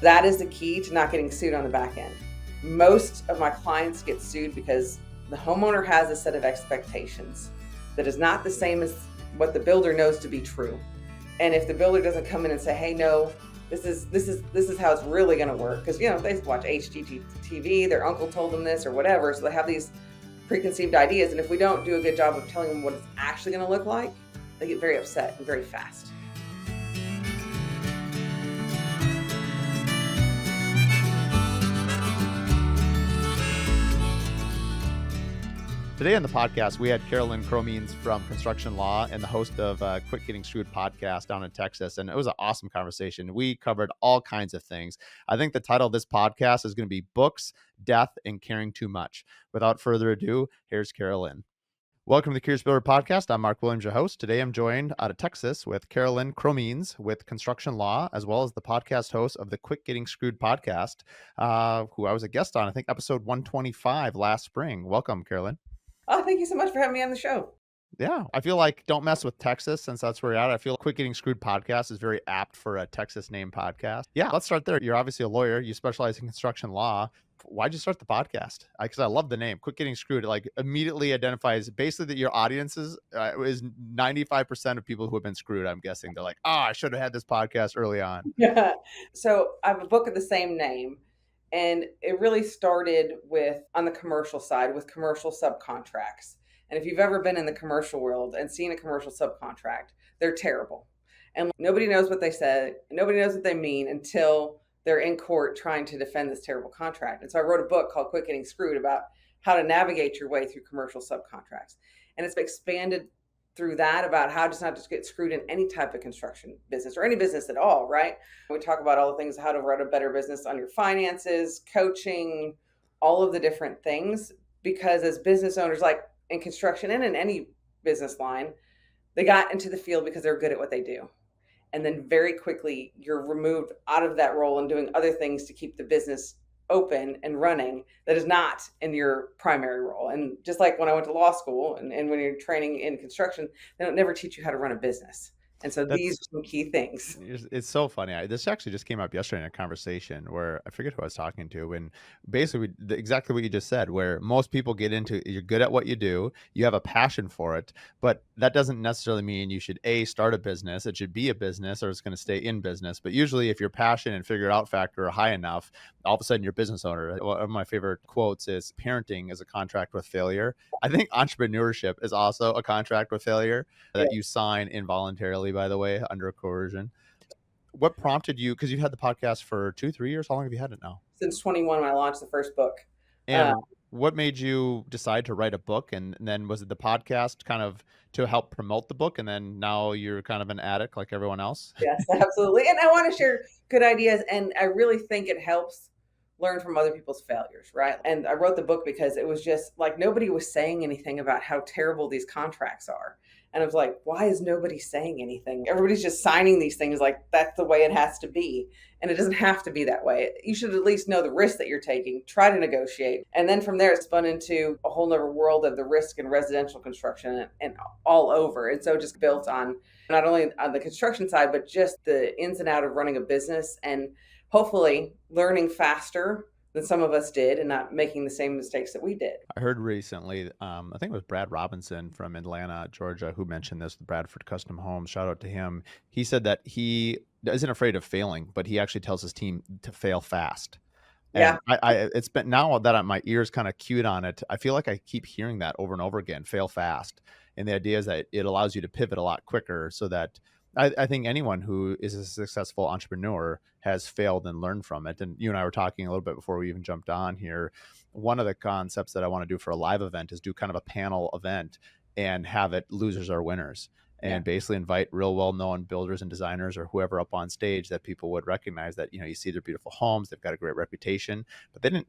That is the key to not getting sued on the back end. Most of my clients get sued because the homeowner has a set of expectations that is not the same as what the builder knows to be true. And if the builder doesn't come in and say, hey, no, this is how it's really going to work, because they watch HGTV, their uncle told them this or whatever, so they have these preconceived ideas, and if we don't do a good job of telling them what it's actually going to look like, they get very upset and very fast. Today on the podcast, we had Karalynn Cromeens from Construction Law and the host of Quit Getting Screwed podcast down in Texas. And it was an awesome conversation. We covered all kinds of things. I think the title of this podcast is going to be Books, Death, and Caring Too Much. Without further ado, here's Karalynn. Welcome to the Curious Builder Podcast. I'm Mark Williams, your host. Today, I'm joined out of Texas with Karalynn Cromeens with Construction Law, as well as the podcast host of the Quit Getting Screwed podcast, who I was a guest on, I think, episode 125 last spring. Welcome, Karalynn. Oh, thank you so much for having me on the show. Yeah, I feel like don't mess with Texas, since that's where you're at. I feel Quit Getting Screwed podcast is very apt for a Texas name podcast. Yeah, let's start there. You're obviously a lawyer. You specialize in construction law. Why'd you start the podcast? Because I love the name. Quit Getting Screwed. It like immediately identifies basically that your audiences is 95% of people who have been screwed. I'm guessing they're like, I should have had this podcast early on. Yeah. So I have a book of the same name. And it really started on the commercial side with commercial subcontracts. And if you've ever been in the commercial world and seen a commercial subcontract, they're terrible. And nobody knows what they said. Nobody knows what they mean until they're in court trying to defend this terrible contract. And so I wrote a book called Quit Getting Screwed about how to navigate your way through commercial subcontracts. And it's expanded through that about how to not just get screwed in any type of construction business or any business at all, right? We talk about all the things, how to run a better business on your finances, coaching, all of the different things, because as business owners, like in construction and in any business line, they got into the field because they're good at what they do. And then very quickly, you're removed out of that role and doing other things to keep the business open and running that is not in your primary role. And just like when I went to law school and when you're training in construction, they don't never teach you how to run a business. And so these are some key things. It's so funny. This actually just came up yesterday in a conversation where I forget who I was talking to, and basically exactly what you just said, where most people get into, you're good at what you do, you have a passion for it, but that doesn't necessarily mean you should start a business. It should be a business or it's going to stay in business. But usually if your passion and figure it out factor are high enough, all of a sudden you're a business owner. One of my favorite quotes is parenting is a contract with failure. I think entrepreneurship is also a contract with failure that you sign involuntarily, by the way, under coercion. What prompted you, because you've had the podcast for 2-3 years, how long have you had it now? Since 21 when I launched the first book. And what made you decide to write a book? And then was it the podcast kind of to help promote the book? And then now you're kind of an addict like everyone else? Yes, absolutely. And I want to share good ideas. And I really think it helps learn from other people's failures, right? And I wrote the book because it was just like nobody was saying anything about how terrible these contracts are. And I was like, why is nobody saying anything? Everybody's just signing these things like that's the way it has to be. And it doesn't have to be that way. You should at least know the risk that you're taking, try to negotiate. And then from there, it spun into a whole other world of the risk in residential construction and all over. And so just built on not only on the construction side, but just the ins and outs of running a business and hopefully learning faster than some of us did and not making the same mistakes that we did. I heard recently, I think it was Brad Robinson from Atlanta, Georgia, who mentioned this, the Bradford Custom Homes. Shout out to him. He said that he isn't afraid of failing, but he actually tells his team to fail fast. And yeah, it's been now that my ears kind of cued on it. I feel like I keep hearing that over and over again, fail fast. And the idea is that it allows you to pivot a lot quicker so that I think anyone who is a successful entrepreneur has failed and learned from it. And you and I were talking a little bit before we even jumped on here. One of the concepts that I want to do for a live event is do kind of a panel event and have it losers or winners. And basically invite real well-known builders and designers or whoever up on stage that people would recognize that, you see their beautiful homes, they've got a great reputation, but it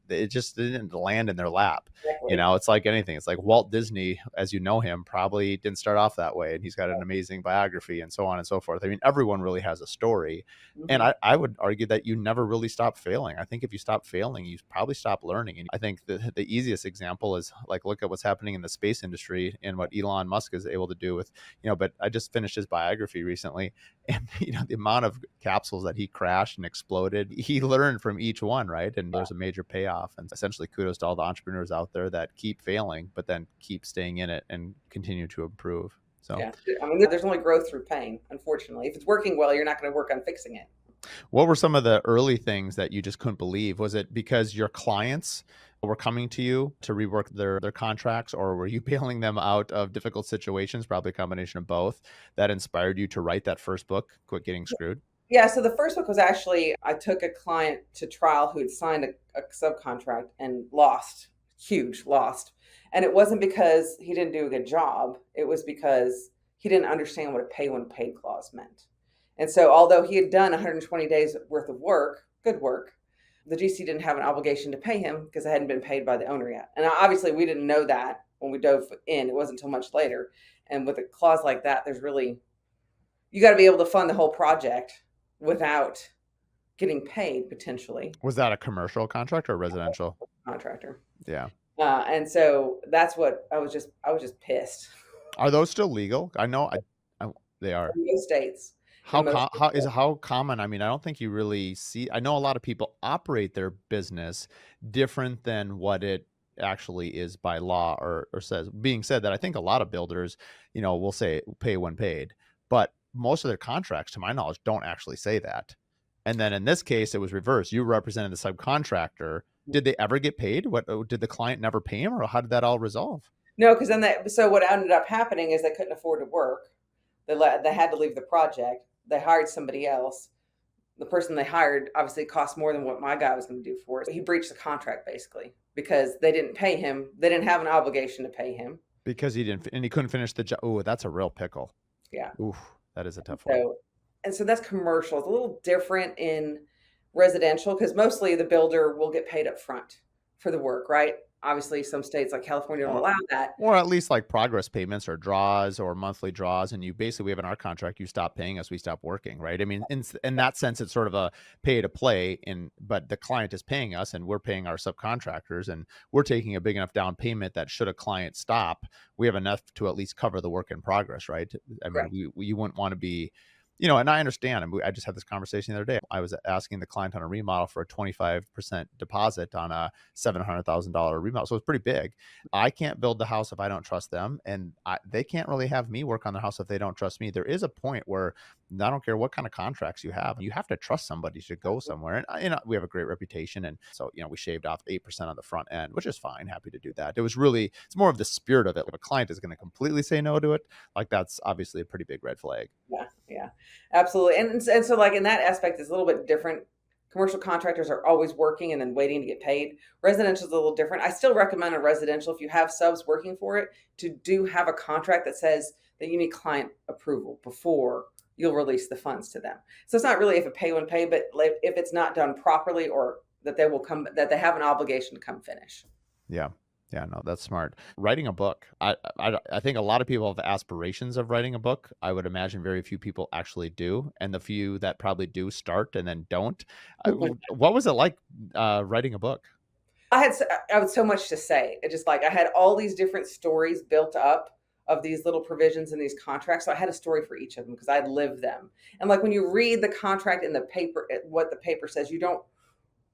didn't land in their lap. Exactly. It's like anything. It's like Walt Disney, as you know him, probably didn't start off that way. And he's got an amazing biography and so on and so forth. I mean, everyone really has a story. Mm-hmm. And I would argue that you never really stop failing. I think if you stop failing, you probably stop learning. And I think the easiest example is like, look at what's happening in the space industry and what Elon Musk is able to do with, but I just finished his biography recently, and the amount of capsules that he crashed and exploded, he learned from each one, right? And there's a major payoff. And essentially, kudos to all the entrepreneurs out there that keep failing, but then keep staying in it and continue to improve. So, Yeah. I mean, there's only growth through pain, unfortunately. If it's working well, you're not going to work on fixing it. what were some of the early things that you just couldn't believe? Was it because your clients were coming to you to rework their contracts, or were you bailing them out of difficult situations? Probably a combination of both that inspired you to write that first book, Quit Getting Screwed. Yeah, so the first book was actually I took a client to trial who had signed a subcontract and lost, huge lost. And it wasn't because he didn't do a good job. It was because he didn't understand what a pay when paid clause meant. And so although he had done 120 days worth of work, good work, the GC didn't have an obligation to pay him because it hadn't been paid by the owner yet. And obviously we didn't know that when we dove in. It wasn't until much later. And with a clause like that, there's really you got to be able to fund the whole project without getting paid potentially. Was that a commercial contract or residential? Contractor. Yeah. And so that's what I was just pissed. Are those still legal? I know they are. In most states. In How most states. how common? I mean, I don't think you really see. I know a lot of people operate their business different than what it actually is by law or says. Being said that, I think a lot of builders, will say pay when paid, but most of their contracts, to my knowledge, don't actually say that. And then in this case, it was reversed. You represented the subcontractor. Did they ever get paid? What did the client never pay him, or how did that all resolve? No, because so what ended up happening is they couldn't afford to work. They had to leave the project. They hired somebody else. The person they hired obviously cost more than what my guy was going to do for it. He breached the contract basically because they didn't pay him. They didn't have an obligation to pay him. Because he didn't, and he couldn't finish the job. Oh, that's a real pickle. Yeah. Oof, that is a tough one. So that's commercial. It's a little different in residential because mostly the builder will get paid up front for the work, right? Obviously, some states like California don't Or, allow that. or at least like progress payments or draws or monthly draws. And you basically, we have in our contract, you stop paying us, we stop working, right? I mean, in that sense, it's sort of a pay to play, but the client is paying us and we're paying our subcontractors and we're taking a big enough down payment that should a client stop, we have enough to at least cover the work in progress, right? I mean, Correct. you wouldn't want to be, and I understand. I just had this conversation the other day. I was asking the client on a remodel for a 25% deposit on a $700,000 remodel. So it's pretty big. I can't build the house if I don't trust them. And they can't really have me work on the house if they don't trust me. There is a point where I don't care what kind of contracts you have to trust somebody to go somewhere. And, we have a great reputation. And so, we shaved off 8% on the front end, which is fine. Happy to do that. It's more of the spirit of it. If a client is going to completely say no to it, like that's obviously a pretty big red flag. Yeah, yeah, absolutely. And so like in that aspect is a little bit different. Commercial contractors are always working and then waiting to get paid. Residential is a little different. I still recommend a residential if you have subs working for it to do have a contract that says that you need client approval before you'll release the funds to them. So it's not really if a pay when pay, but if it's not done properly or that they have an obligation to come finish. Yeah. Yeah, no, that's smart. Writing a book. I think a lot of people have aspirations of writing a book. I would imagine very few people actually do, and the few that probably do start and then don't. What was it like writing a book? I had so much to say. It just like I had all these different stories built up of these little provisions in these contracts. So I had a story for each of them because I'd lived them. And like when you read the contract in the paper, what the paper says, you don't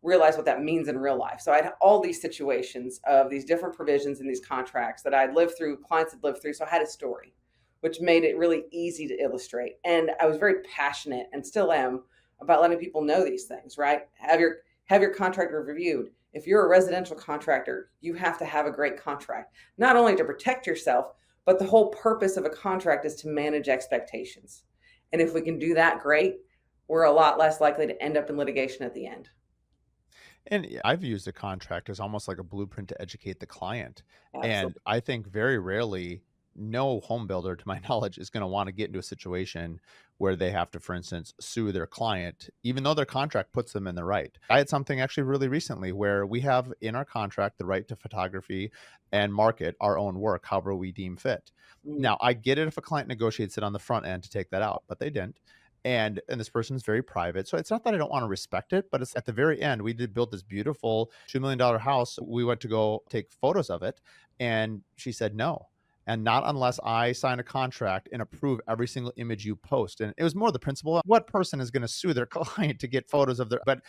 realize what that means in real life. So I had all these situations of these different provisions in these contracts that I'd lived through, clients had lived through. So I had a story, which made it really easy to illustrate. And I was very passionate and still am about letting people know these things, right? Have your contract reviewed. If you're a residential contractor, you have to have a great contract, not only to protect yourself, but the whole purpose of a contract is to manage expectations. And if we can do that, great. We're a lot less likely to end up in litigation at the end. And I've used a contract as almost like a blueprint to educate the client. And Absolutely. I think very rarely, no home builder, to my knowledge, is going to want to get into a situation where they have to, for instance, sue their client, even though their contract puts them in the right. I had something actually really recently where we have in our contract the right to photography and market our own work, however we deem fit. Mm. Now, I get it if a client negotiates it on the front end to take that out, but they didn't. And this person is very private. So it's not that I don't want to respect it, but it's at the very end, we did build this beautiful $2 million house. We went to go take photos of it. And she said no. and not unless I sign a contract and approve every single image you post. And it was more the principle of what person is going to sue their client to get photos of their, but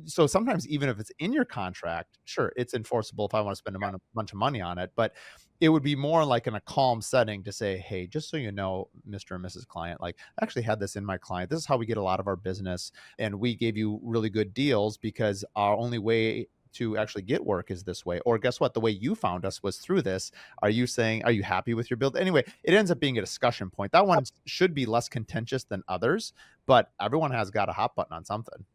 so sometimes even if it's in your contract, sure, it's enforceable if I want to spend bunch of money on it, but it would be more like in a calm setting to say, hey, just so you know, Mr. and Mrs. Client, like I actually had this in my client. This is how we get a lot of our business. And we gave you really good deals because our only way to actually get work is this way. Or guess what? The way you found us was through this. Are you happy with your build? Anyway, it ends up being a discussion point. That one should be less contentious than others, but everyone has got a hot button on something.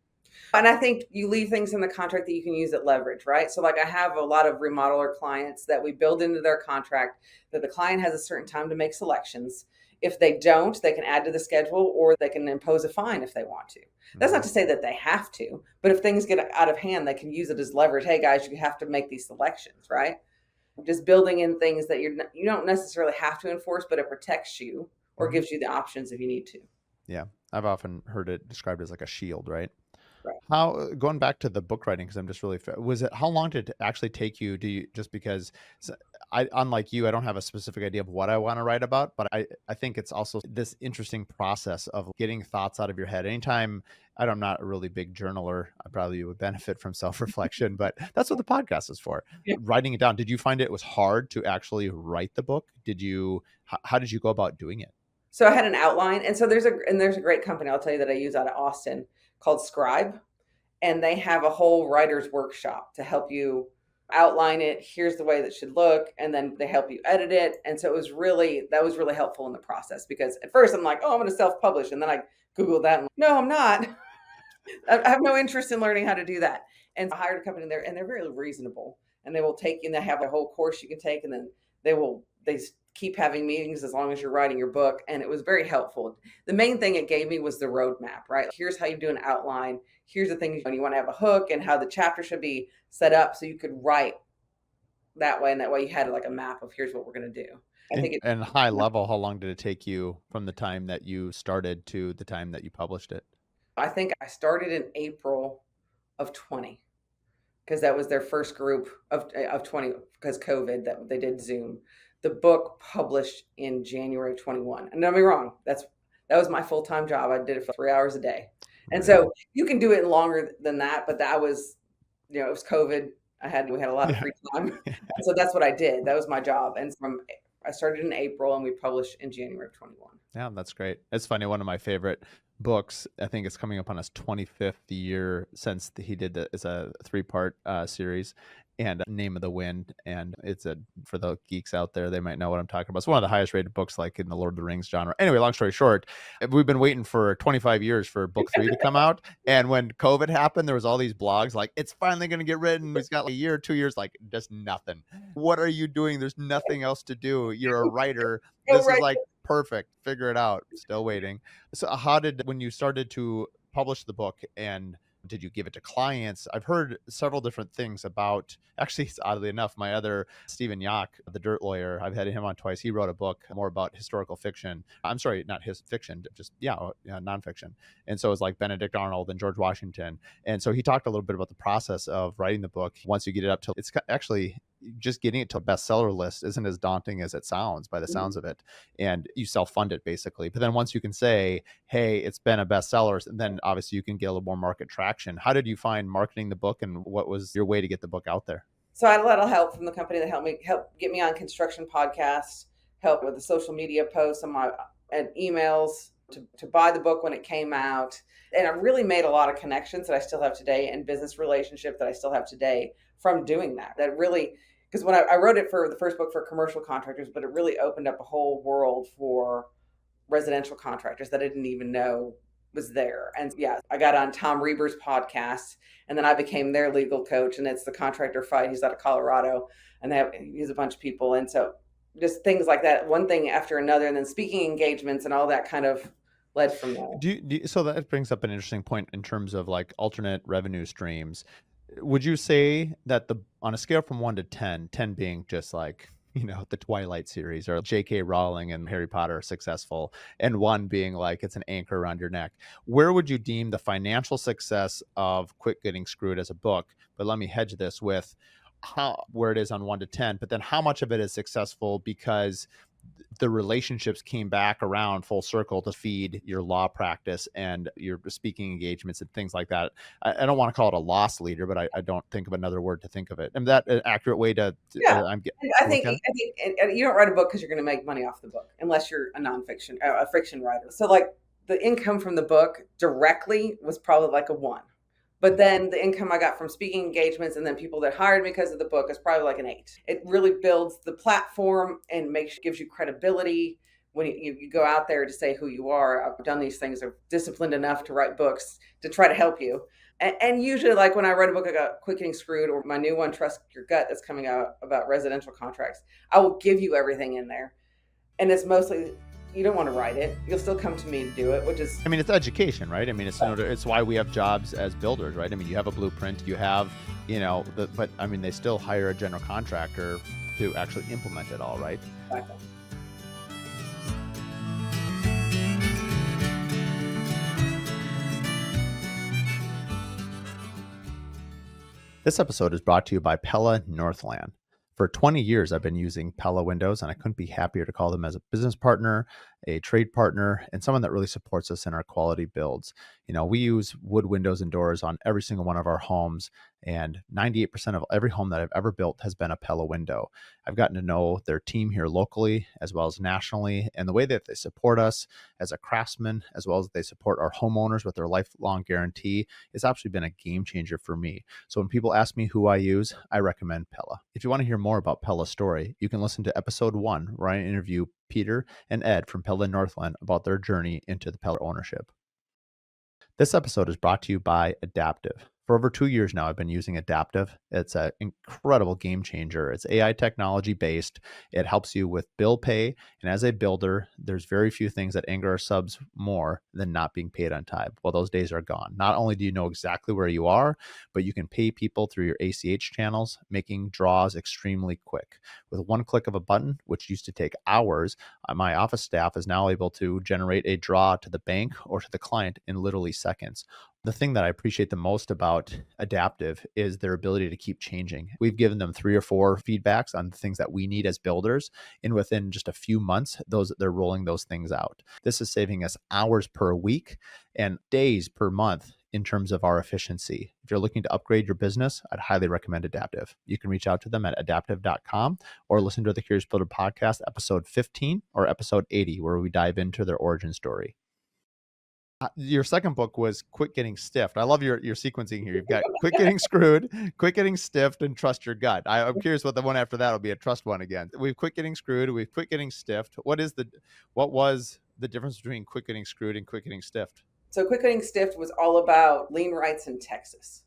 And I think you leave things in the contract that you can use at leverage, right? So, like, I have a lot of remodeler clients that we build into their contract that the client has a certain time to make selections. If they don't, they can add to the schedule or they can impose a fine if they want to. That's not to say that they have to, but if things get out of hand, they can use it as leverage. Hey, guys, you have to make these selections, right? Just building in things that you don't necessarily have to enforce, but it protects you or Mhm. gives you the options if you need to. Yeah. I've often heard it described as like a shield, right? Right. How going back to the book writing, because I'm just really was it how long did it actually take you? Do you just because I unlike you, I don't have a specific idea of what I want to write about, but I think it's also this interesting process of getting thoughts out of your head. Anytime I'm not a really big journaler, I probably would benefit from self-reflection, but that's what the podcast is for. Writing it down. Did you find it was hard to actually write the book? How did you go about doing it? So I had an outline, and so there's a great company I'll tell you that I use out of Austin called Scribe, and they have a whole writer's workshop to help you outline it. Here's the way that should look, and then they help you edit it. And so that was really helpful in the process because at first I'm like, oh, I'm going to self-publish, and then I Googled that, and no, I'm not. I have no interest in learning how to do that. And I hired a company there, and they're very reasonable, and they will take you, and they have a whole course you can take, and then they keep having meetings as long as you're writing your book. And it was very helpful. The main thing it gave me was the roadmap, right? Here's how you do an outline. Here's the things when you want to have a hook and how the chapter should be set up so you could write that way. And that way you had like a map of here's what we're going to do. I think it, And high level, how long did it take you from the time that you started to the time that you published it? I think I started in April of 20 because that was their first group of 20 because COVID that they did Zoom. The book published in January of 21. And don't be wrong, that was my full-time job. I did it for 3 hours a day. And Right. so you can do it longer than that, but that was, it was COVID. We had a lot of Yeah. free time. And so that's what I did. That was my job. And I started in April and we published in January of 21. Yeah, that's great. It's funny. One of my favorite books, I think it's coming up on his 25th year since he did it's a 3-part series, and Name of the Wind. And it's for the geeks out there, they might know what I'm talking about. It's one of the highest rated books, like in the Lord of the Rings genre. Anyway, long story short, we've been waiting for 25 years for book 3 to come out. And when COVID happened, there was all these blogs like, it's finally going to get written. He's got like a year, 2 years, like just nothing. What are you doing? There's nothing else to do. You're a writer. Oh, This is right. like perfect. Figure it out. Still waiting. So when you started to publish the book, and did you give it to clients? I've heard several different things about, actually, oddly enough, my other Stephen Yock, the dirt lawyer, I've had him on twice. He wrote a book more about historical fiction. I'm sorry, not his fiction, just, nonfiction. And so it's like Benedict Arnold and George Washington. And so he talked a little bit about the process of writing the book. Once you get it up to, it's actually just getting it to a bestseller list isn't as daunting as it sounds by the sounds of it. And you self-fund it basically. But then once you can say, hey, it's been a bestseller, and then obviously you can get a little more market traction. How did you find marketing the book, and what was your way to get the book out there? So I had a lot of help from the company that help get me on construction podcasts, help with the social media posts and emails to buy the book when it came out. And I really made a lot of connections that I still have today and business relationship that I still have today from doing that. That really, because when I wrote it for the first book for commercial contractors, but it really opened up a whole world for residential contractors that I didn't even know was there. And yeah, I got on Tom Reber's podcast, and then I became their legal coach. And it's the contractor fight. He's out of Colorado, and he's a bunch of people. And so just things like that, one thing after another, and then speaking engagements and all that kind of led from there. So that brings up an interesting point in terms of like alternate revenue streams. Would you say that on a scale from 1 to 10, 10 being just like, the Twilight series or J.K. Rowling and Harry Potter are successful, and 1 being like it's an anchor around your neck, where would you deem the financial success of Quit Getting Screwed as a book? But let me hedge this with, how where it is on 1 to 10, but then how much of it is successful because the relationships came back around full circle to feed your law practice and your speaking engagements and things like that. I don't want to call it a loss leader, but I don't think of another word to think of it. And that an accurate way Yeah. And to look at it? I think and you don't write a book because you're going to make money off the book unless you're a nonfiction, a fiction writer. So like the income from the book directly was probably like a one. But then the income I got from speaking engagements and then people that hired me because of the book is probably like an eight. It really builds the platform and gives you credibility when you go out there to say who you are. I've done these things, I'm disciplined enough to write books to try to help you. And usually, like when I write a book about Quit Getting Screwed or my new one, Trust Your Gut, that's coming out about residential contracts, I will give you everything in there. And it's mostly, you don't want to write it. You'll still come to me to do it, which is. I mean, it's education, right? I mean, it's why we have jobs as builders, right? I mean, you have a blueprint, you have, but I mean, they still hire a general contractor to actually implement it all, right? Exactly. This episode is brought to you by Pella Northland. For 20 years, I've been using Pella windows, and I couldn't be happier to call them as a business partner, a trade partner, and someone that really supports us in our quality builds. We use wood windows and doors on every single one of our homes, and 98% of every home that I've ever built has been a Pella window. I've gotten to know their team here locally as well as nationally, and the way that they support us as a craftsman, as well as they support our homeowners with their lifelong guarantee, has actually been a game changer for me. So when people ask me who I use, I recommend Pella. If you want to hear more about Pella's story, you can listen to episode 1, where I interview Peter and Ed from Pella Northland about their journey into the Pella ownership. This episode is brought to you by Adaptive. For over 2 years now, I've been using Adaptive. It's an incredible game changer. It's AI technology based. It helps you with bill pay. And as a builder, there's very few things that anger our subs more than not being paid on time. Well, those days are gone. Not only do you know exactly where you are, but you can pay people through your ACH channels, making draws extremely quick. With one click of a button, which used to take hours, my office staff is now able to generate a draw to the bank or to the client in literally seconds. The thing that I appreciate the most about Adaptive is their ability to keep changing. We've given them 3 or 4 feedbacks on the things that we need as builders, and within just a few months, they're rolling those things out. This is saving us hours per week and days per month in terms of our efficiency. If you're looking to upgrade your business, I'd highly recommend Adaptive. You can reach out to them at adaptive.com or listen to the Curious Builder podcast, episode 15 or episode 80, where we dive into their origin story. Your second book was Quit Getting Stiffed. I love your sequencing here. You've got Quit Getting Screwed, Quit Getting Stiffed, and Trust Your Gut. I'm curious what the one after that will be, a trust one again. We've Quit Getting Screwed. We've Quit Getting Stiffed. What was the difference between Quit Getting Screwed and Quit Getting Stiffed? So Quit Getting Stiffed was all about lien rights in Texas,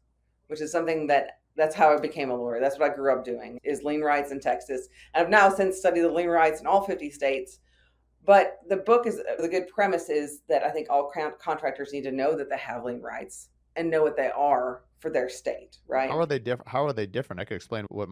which is something that's how I became a lawyer. That's what I grew up doing, is lien rights in Texas. And I've now since studied the lien rights in all 50 states. But the book is the good premise is that I think all contractors need to know that they have lien rights and know what they are for their state, right? How are they different? How are they different? I could explain what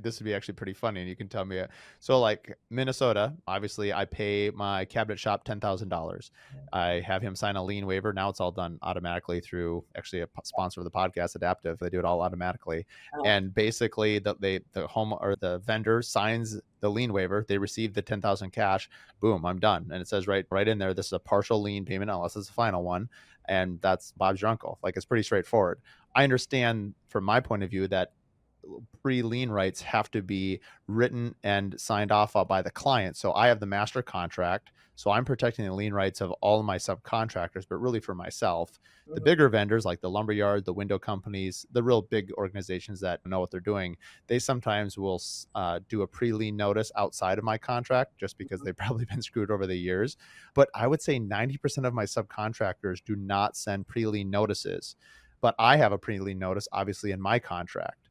this would be actually pretty funny, and you can tell me. So, like Minnesota, obviously, I pay my cabinet shop $10,000. I have him sign a lien waiver. Now it's all done automatically through actually a sponsor of the podcast, Adaptive. They do it all automatically, and basically, the home or the vendor signs the lien waiver. They receive the 10,000 cash. Boom, I'm done, and it says right in there, this is a partial lien payment unless it's the final one, and that's Bob's your uncle. Like, it's pretty straightforward. I understand from my point of view that pre-lien rights have to be written and signed off by the client. So I have the master contract. So I'm protecting the lien rights of all of my subcontractors, but really for myself. The bigger vendors like the lumberyard, the window companies, the real big organizations that know what they're doing, they sometimes will do a pre-lien notice outside of my contract just because they've probably been screwed over the years. But I would say 90% of my subcontractors do not send pre-lien notices. But I have a pre-lien notice, obviously, in my contract.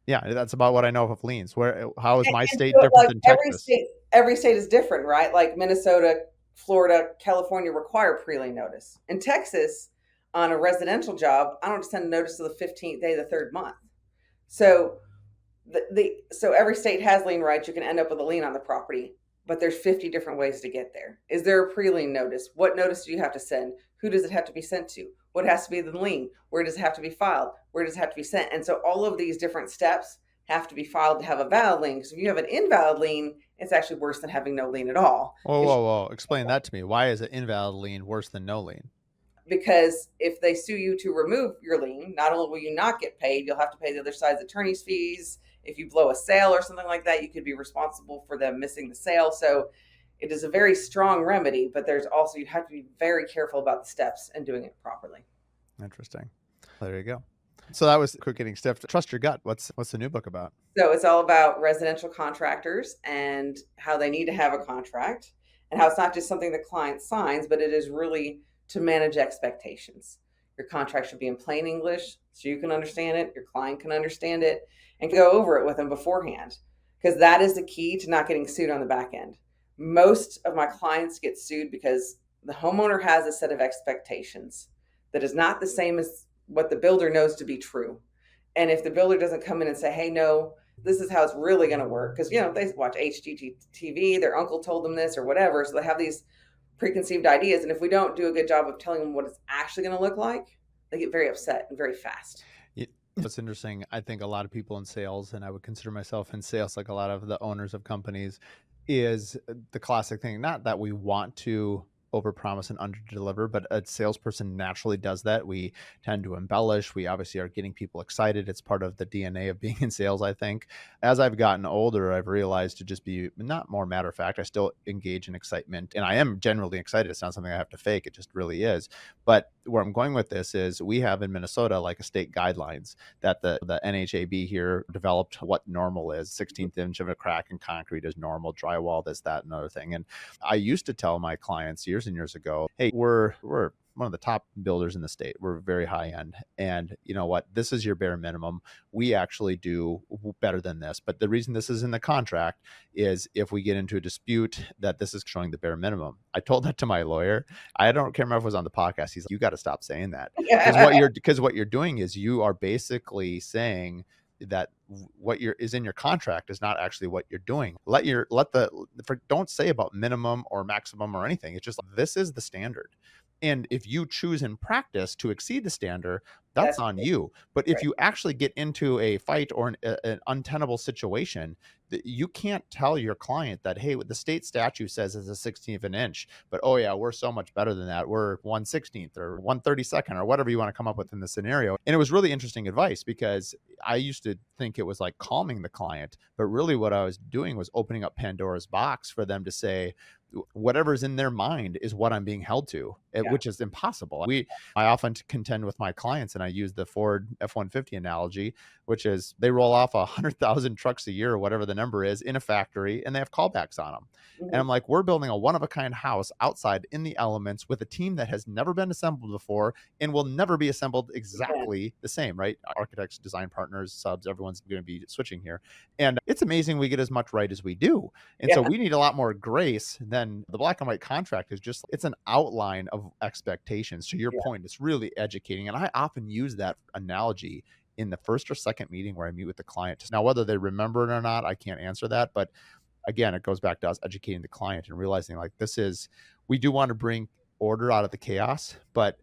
Yeah, that's about what I know of liens. How is my state So, different like than Texas? every state is different, right? Like Minnesota, Florida, California require pre-lien notice. In Texas, on a residential job, I don't send a notice to the 15th day of the third month. So so every state has lien rights. You can end up with a lien on the property, but there's 50 different ways to get there. Is there a pre-lien notice? What notice do you have to send? Who does it have to be sent to? What has to be the lien? Where does it have to be filed? Where does it have to be sent? And so all of these different steps have to be filed to have a valid lien. Because if you have an invalid lien, it's actually worse than having no lien at all. Whoa, whoa, whoa! Explain that to me. Why is an invalid lien worse than no lien? Because if they sue you to remove your lien, not only will you not get paid, you'll have to pay the other side's attorney's fees. If you blow a sale or something like that, you could be responsible for them missing the sale. So it is a very strong remedy, but there's also, you have to be very careful about the steps and doing it properly. Interesting. There you go. So that was quick getting stiff. Trust your gut. What's the new book about? So it's all about residential contractors and how they need to have a contract, and how it's not just something the client signs, but it is really to manage expectations. Your contract should be in plain English so you can understand it, your client can understand it, and go over it with them beforehand, because that is the key to not getting sued on the back end. Most of my clients get sued because the homeowner has a set of expectations that is not the same as what the builder knows to be true. And if the builder doesn't come in and say, hey, no, this is how it's really going to work, because they watch HGTV, their uncle told them this or whatever, so they have these preconceived ideas, and if we don't do a good job of telling them what it's actually going to look like, they get very upset and very fast. It's interesting. I think a lot of people in sales, and I would consider myself in sales like a lot of the owners of companies, is the classic thing. Not that we want to overpromise and underdeliver, but a salesperson naturally does that. We tend to embellish. We obviously are getting people excited. It's part of the DNA of being in sales, I think. As I've gotten older, I've realized to just be not more matter of fact. I still engage in excitement, and I am generally excited. It's not something I have to fake. It just really is. But where I'm going with this is we have in Minnesota like a state guidelines that the NHAB here developed what normal is. 16th inch of a crack in concrete is normal. Drywall, this, that, and other thing. And I used to tell my clients years and years ago, hey, we're one of the top builders in the state. We're very high end. And you know what? This is your bare minimum. We actually do better than this. But the reason this is in the contract is if we get into a dispute that this is showing the bare minimum. I told that to my lawyer. I don't care if it was on the podcast. He's like, you got to stop saying that. Because what you're doing is you are basically saying that what is in your contract is not actually what you're doing. Don't say about minimum or maximum or anything. It's just this is the standard. And if you choose in practice to exceed the standard, that's on you. But if Right. you actually get into a fight or an untenable situation, you can't tell your client that, hey, what the state statute says is a 16th of an inch, but oh yeah, we're so much better than that. We're 1/16th or 1/32nd or whatever you want to come up with in the scenario. And it was really interesting advice because I used to think it was like calming the client, but really what I was doing was opening up Pandora's box for them to say, whatever's in their mind is what I'm being held to, Yeah. which is impossible. I often contend with my clients, and I use the Ford F-150 analogy, which is they roll off 100,000 trucks a year or whatever the number is in a factory, and they have callbacks on them. And I'm Mhm. like, we're building a one-of-a-kind house outside in the elements with a team that has never been assembled before and will never be assembled Again. exactly the same, right? Architects, design partners, subs, everyone's going to be switching here. And it's amazing we get as much right as we do. And so Yeah. we need a lot more grace than the black and white contract is just, it's an outline of expectations. To your Yeah. point, it's really educating. And I often use that analogy in the first or second meeting where I meet with the client. Now, whether they remember it or not, I can't answer that. But again, it goes back to us educating the client and realizing like we do want to bring order out of the chaos, but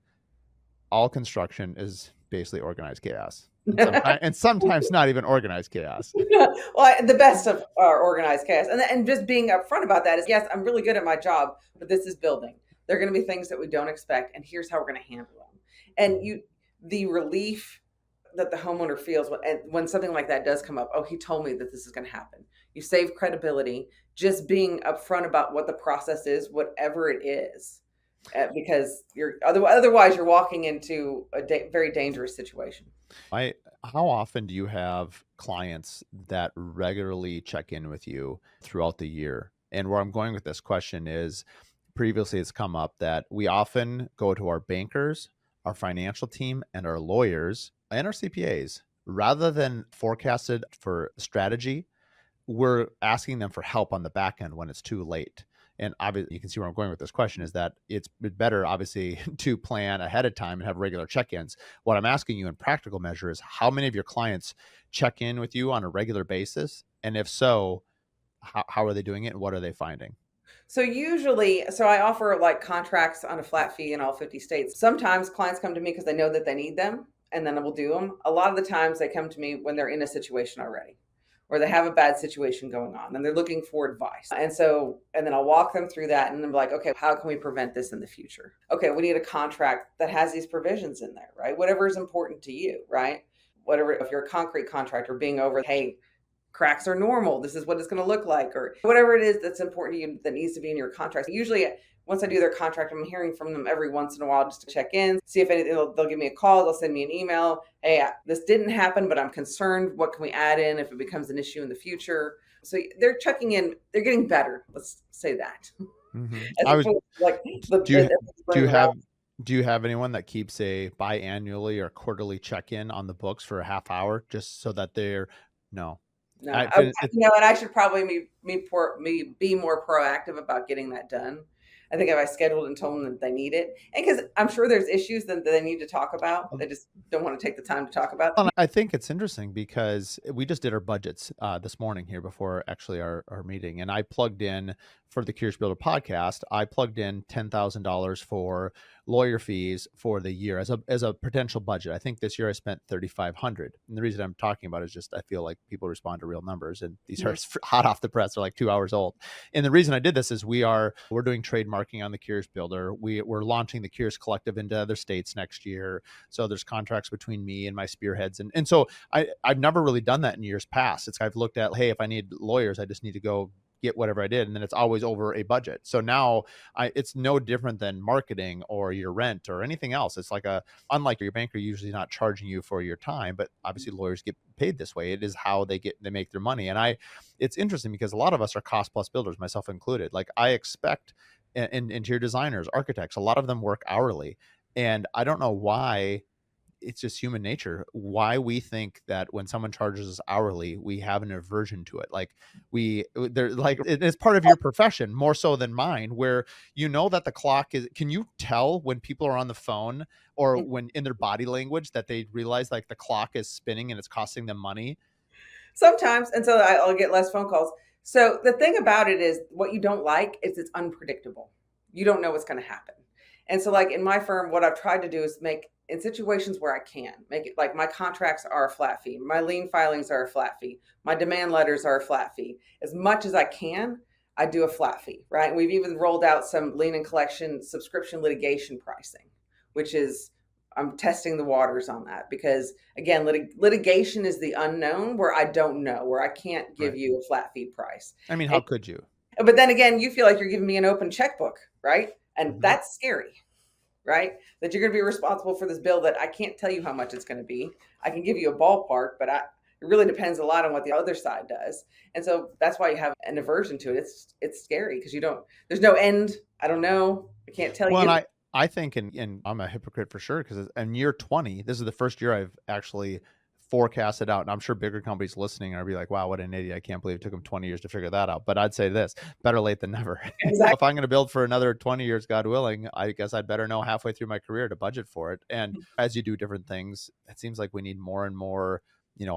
all construction is basically organized chaos. And sometimes not even organized chaos. Well, the best of our organized chaos, and just being upfront about that is, yes, I'm really good at my job, but this is building. There are going to be things that we don't expect, and here's how we're going to handle them. And the relief that the homeowner feels when something like that does come up. Oh, he told me that this is going to happen. You save credibility just being upfront about what the process is, whatever it is, because otherwise you're walking into a very dangerous situation. How often do you have clients that regularly check in with you throughout the year? And where I'm going with this question is previously it's come up that we often go to our bankers, our financial team, and our lawyers and our CPAs rather than forecasted for strategy. We're asking them for help on the back end when it's too late. And obviously, you can see where I'm going with this question is that it's better, obviously, to plan ahead of time and have regular check ins. What I'm asking you in practical measure is how many of your clients check in with you on a regular basis? And if so, how are they doing it and what are they finding? So I offer like contracts on a flat fee in all 50 states. Sometimes clients come to me because they know that they need them, and then I will do them. A lot of the times they come to me when they're in a situation already. or they have a bad situation going on and they're looking for advice. And then I'll walk them through that and then be like, okay, how can we prevent this in the future? Okay, we need a contract that has these provisions in there, right? Whatever is important to you, right? Whatever, if you're a concrete contractor being over, hey, cracks are normal. This is what it's going to look like, or whatever it is that's important to you that needs to be in your contract. Usually, once I do their contract, I'm hearing from them every once in a while just to check in, see if anything. They'll give me a call. They'll send me an email. Hey, this didn't happen, but I'm concerned. What can we add in if it becomes an issue in the future? So they're checking in. They're getting better. Let's say that. Mm-hmm. As I was. opposed to like Do you do you running around. have do you have anyone that keeps a biannually or quarterly check in on the books for a half hour just so that they're no? No, I fin- it, and I should probably be more proactive about getting that done. I think if I scheduled and told them that they need it, and because I'm sure there's issues that they need to talk about, they just don't want to take the time to talk about them. Well, I think it's interesting because we just did our budgets this morning here before actually our meeting, and I plugged in for the Curious Builder podcast. I plugged in $10,000 for lawyer fees for the year as a potential budget. I think this year I spent 3,500, and the reason I'm talking about it is just I feel like people respond to real numbers, and these are hot off the press. They're like 2 hours old, and the reason I did this is we're doing trademarking on the Curious Builder. We're launching the Curious Collective into other states next year. So there's contracts between me and my spearheads. And so I've never really done that in years past. I've looked at, hey, if I need lawyers, I just need to go get whatever I did. And then it's always over a budget. So now it's no different than marketing or your rent or anything else. It's like unlike your banker, usually not charging you for your time, but obviously lawyers get paid this way. It is how they make their money. And it's interesting because a lot of us are cost plus builders, myself included. Like I expect interior designers, architects, a lot of them work hourly. And I don't know why. It's just human nature why we think that when someone charges us hourly we have an aversion to it. Like they're like it's part of your profession more so than mine, where that the clock is, can you tell when people are on the phone or when in their body language that they realize like the clock is spinning and it's costing them money? Sometimes, and so I'll get less phone calls. So the thing about it is, what you don't like is it's unpredictable. You don't know what's going to happen. And so, like in my firm, what I've tried to do is make, in situations where I can, make it like my contracts are a flat fee, my lien filings are a flat fee, my demand letters are a flat fee. As much as I can, I do a flat fee, right? And we've even rolled out some lien and collection subscription litigation pricing, which is, I'm testing the waters on that because again, litigation is the unknown where I don't know, where I can't give Right. you a flat fee price. I mean, how could you? But then again, you feel like you're giving me an open checkbook, right? And Mhm. that's scary, right? That you're going to be responsible for this bill that I can't tell you how much it's going to be. I can give you a ballpark, but it really depends a lot on what the other side does. And so that's why you have an aversion to it. It's scary because there's no end. I don't know. I can't tell Well, you. and I think, and I'm a hypocrite for sure, because in year 20, this is the first year I've actually forecasted out. And I'm sure bigger companies listening are be like, wow, what an idiot. I can't believe it took them 20 years to figure that out. But I'd say this, better late than never. Exactly. If I'm going to build for another 20 years, God willing, I guess I'd better know halfway through my career to budget for it. And as you do different things, it seems like we need more and more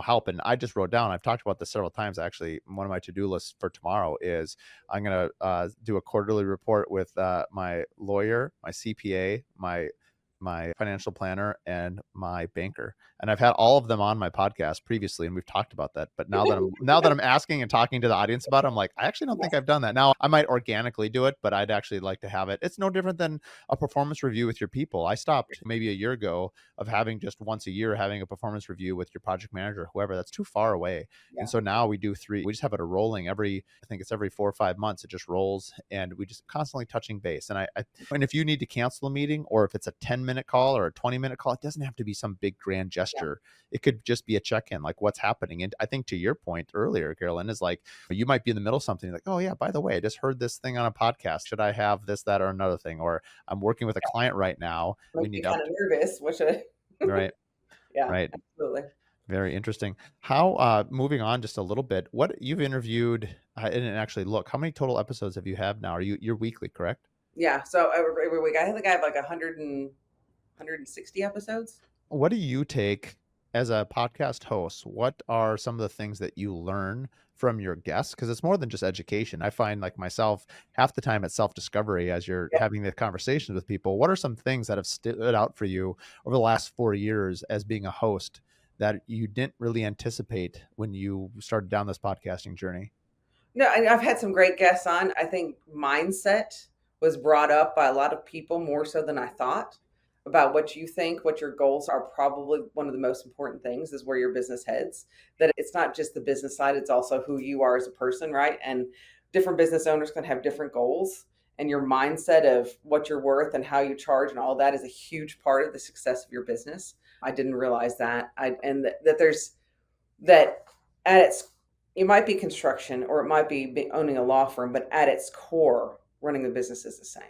help. And I just wrote down, I've talked about this several times. Actually, one of my to-do lists for tomorrow is I'm going to do a quarterly report with my lawyer, my CPA, my financial planner, and my banker. And I've had all of them on my podcast previously, and we've talked about that. But now that I'm asking and talking to the audience about it, I'm like, I actually don't think I've done that. Now I might organically do it, but I'd actually like to have it. It's no different than a performance review with your people. I stopped maybe a year ago of having just once a year having a performance review with your project manager or whoever. That's too far away. Yeah. And so now we do three. We just have it a rolling I think it's every 4 or 5 months. It just rolls, and we just constantly touching base. And if you need to cancel a meeting, or if it's a 10-minute call or a 20-minute call, it doesn't have to be some big grand gesture. It could just be a check-in, like what's happening. And I think to your point earlier, Karalynn, is like you might be in the middle of something like, oh yeah, by the way, I just heard this thing on a podcast. Should I have this, that, or another thing? Or I'm working with a client right now. We Make me need kind of nervous. What should I? right, Yeah, right. absolutely. Very interesting. How moving on just a little bit, what you've interviewed, I didn't actually look. How many total episodes have you have now? You're weekly, correct? Yeah. So every week, I think I have like 160 episodes. What do you take as a podcast host? What are some of the things that you learn from your guests? Because it's more than just education. I find like myself, half the time it's self-discovery as you're Yeah. having the conversations with people. What are some things that have stood out for you over the last 4 years as being a host that you didn't really anticipate when you started down this podcasting journey? No, I've had some great guests on. I think mindset was brought up by a lot of people more so than I thought about what you think, what your goals are. Probably one of the most important things is where your business heads. That it's not just the business side, it's also who you are as a person, right? And different business owners can have different goals. And your mindset of what you're worth and how you charge and all that is a huge part of the success of your business. I didn't realize that. That there's that at its it might be construction or it might be owning a law firm, but at its core, running the business is the same.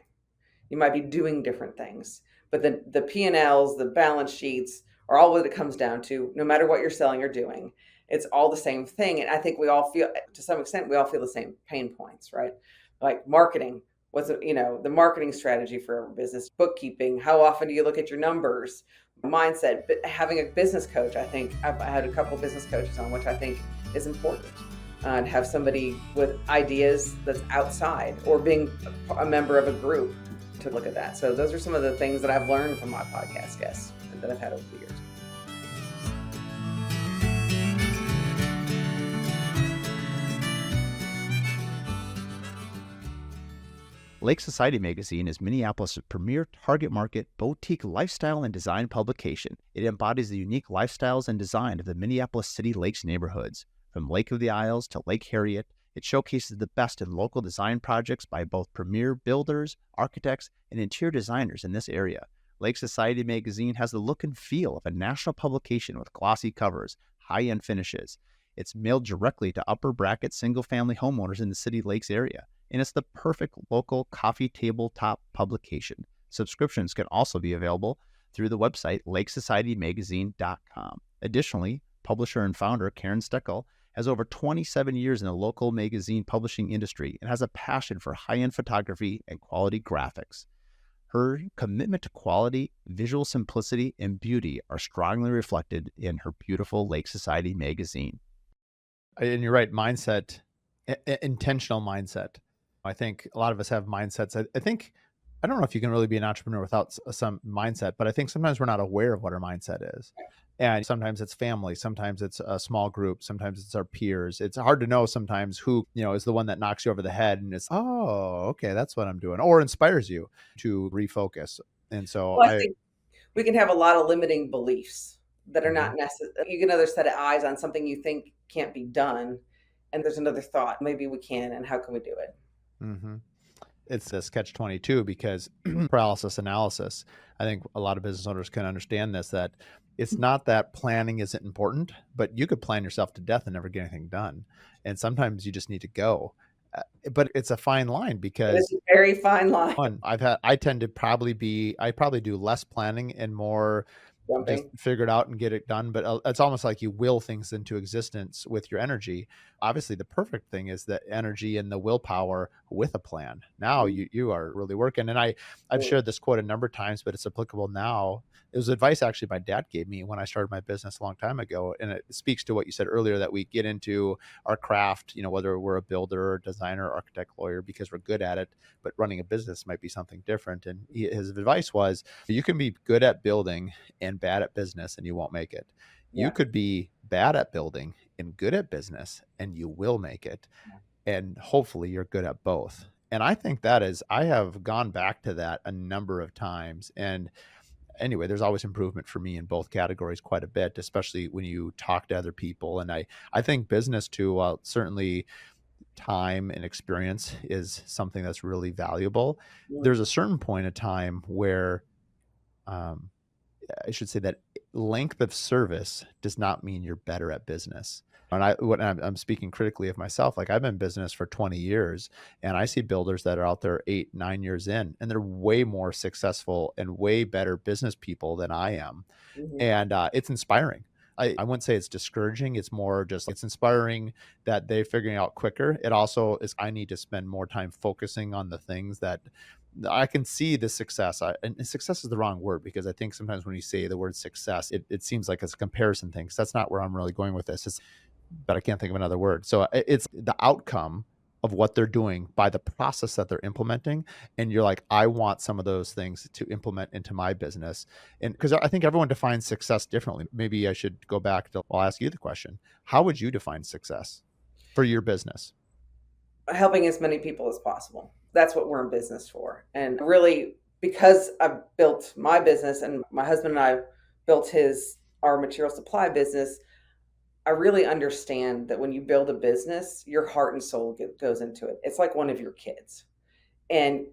You might be doing different things, but the P&Ls, the balance sheets are all what it comes down to. No matter what you're selling or doing, it's all the same thing. And I think we all feel, to some extent, we all feel the same pain points, right? Like marketing. What's the marketing strategy for every business, bookkeeping? How often do you look at your numbers? Mindset. But having a business coach, I think I had a couple of business coaches on, which I think is important. And have somebody with ideas that's outside or being a member of a group to look at that. So those are some of the things that I've learned from my podcast guests and that I've had over the years. Lake Society magazine is Minneapolis' premier target market boutique lifestyle and design publication. It embodies the unique lifestyles and design of the Minneapolis City Lakes neighborhoods. From Lake of the Isles to Lake Harriet, it showcases the best in local design projects by both premier builders, architects, and interior designers in this area. Lake Society magazine has the look and feel of a national publication with glossy covers, high-end finishes. It's mailed directly to upper bracket single-family homeowners in the City Lakes area, and it's the perfect local coffee tabletop publication. Subscriptions can also be available through the website lakesocietymagazine.com. Additionally, publisher and founder Karen Steckel has over 27 years in the local magazine publishing industry and has a passion for high-end photography and quality graphics. Her commitment to quality, visual simplicity, and beauty are strongly reflected in her beautiful Lake Society magazine. And you're right, mindset, intentional mindset. I think a lot of us have mindsets. I think, I don't know if you can really be an entrepreneur without some mindset, but I think sometimes we're not aware of what our mindset is. And sometimes it's family, sometimes it's a small group, sometimes it's our peers. It's hard to know sometimes who, is the one that knocks you over the head and it's, oh, okay, that's what I'm doing, or inspires you to refocus. And so Well, I think we can have a lot of limiting beliefs that are Mhm. not necessary. You get another set of eyes on something you think can't be done, and there's another thought. Maybe we can, and how can we do it? Mhm. It's this catch-22 because paralysis analysis. I think a lot of business owners can understand this, that it's not that planning isn't important, but you could plan yourself to death and never get anything done. And sometimes you just need to go. But it's a fine line It is because a very fine line. one, I tend to I probably do less planning and more just Jumping. figure it out and get it done. But it's almost like you will things into existence with your energy. Obviously, the perfect thing is the energy and the willpower with a plan. Now you are really working. And I've shared this quote a number of times, but it's applicable now. It was advice actually my dad gave me when I started my business a long time ago. And it speaks to what you said earlier, that we get into our craft, whether we're a builder or designer, architect, lawyer, because we're good at it, but running a business might be something different. And his advice was, you can be good at building and bad at business and you won't make it. You Yeah. could be bad at building and good at business and you will make it. And hopefully you're good at both. And I think I have gone back to that a number of times. And anyway, there's always improvement for me in both categories quite a bit, especially when you talk to other people. And I think business too, certainly time and experience is something that's really valuable. There's a certain point of time where, um, I should say that length of service does not mean you're better at business. And I'm speaking critically of myself. Like, I've been in business for 20 years and I see builders that are out there 8, 9 years in, and they're way more successful and way better business people than I am. Mhm. And it's inspiring. I wouldn't say it's discouraging. It's more just, it's inspiring that they're figuring out quicker. It also is, I need to spend more time focusing on the things that I can see the success. And success is the wrong word, because I think sometimes when you say the word success, it seems like it's a comparison thing. So that's not where I'm really going with this. But I can't think of another word. So it's the outcome of what they're doing by the process that they're implementing. And you're like, I want some of those things to implement into my business. And because I think everyone defines success differently. Maybe I should go back to, I'll ask you the question. How would you define success for your business? Helping as many people as possible. That's what we're in business for. And really, because I've built my business and my husband and I built our material supply business, I really understand that when you build a business, your heart and soul goes into it. It's like one of your kids, and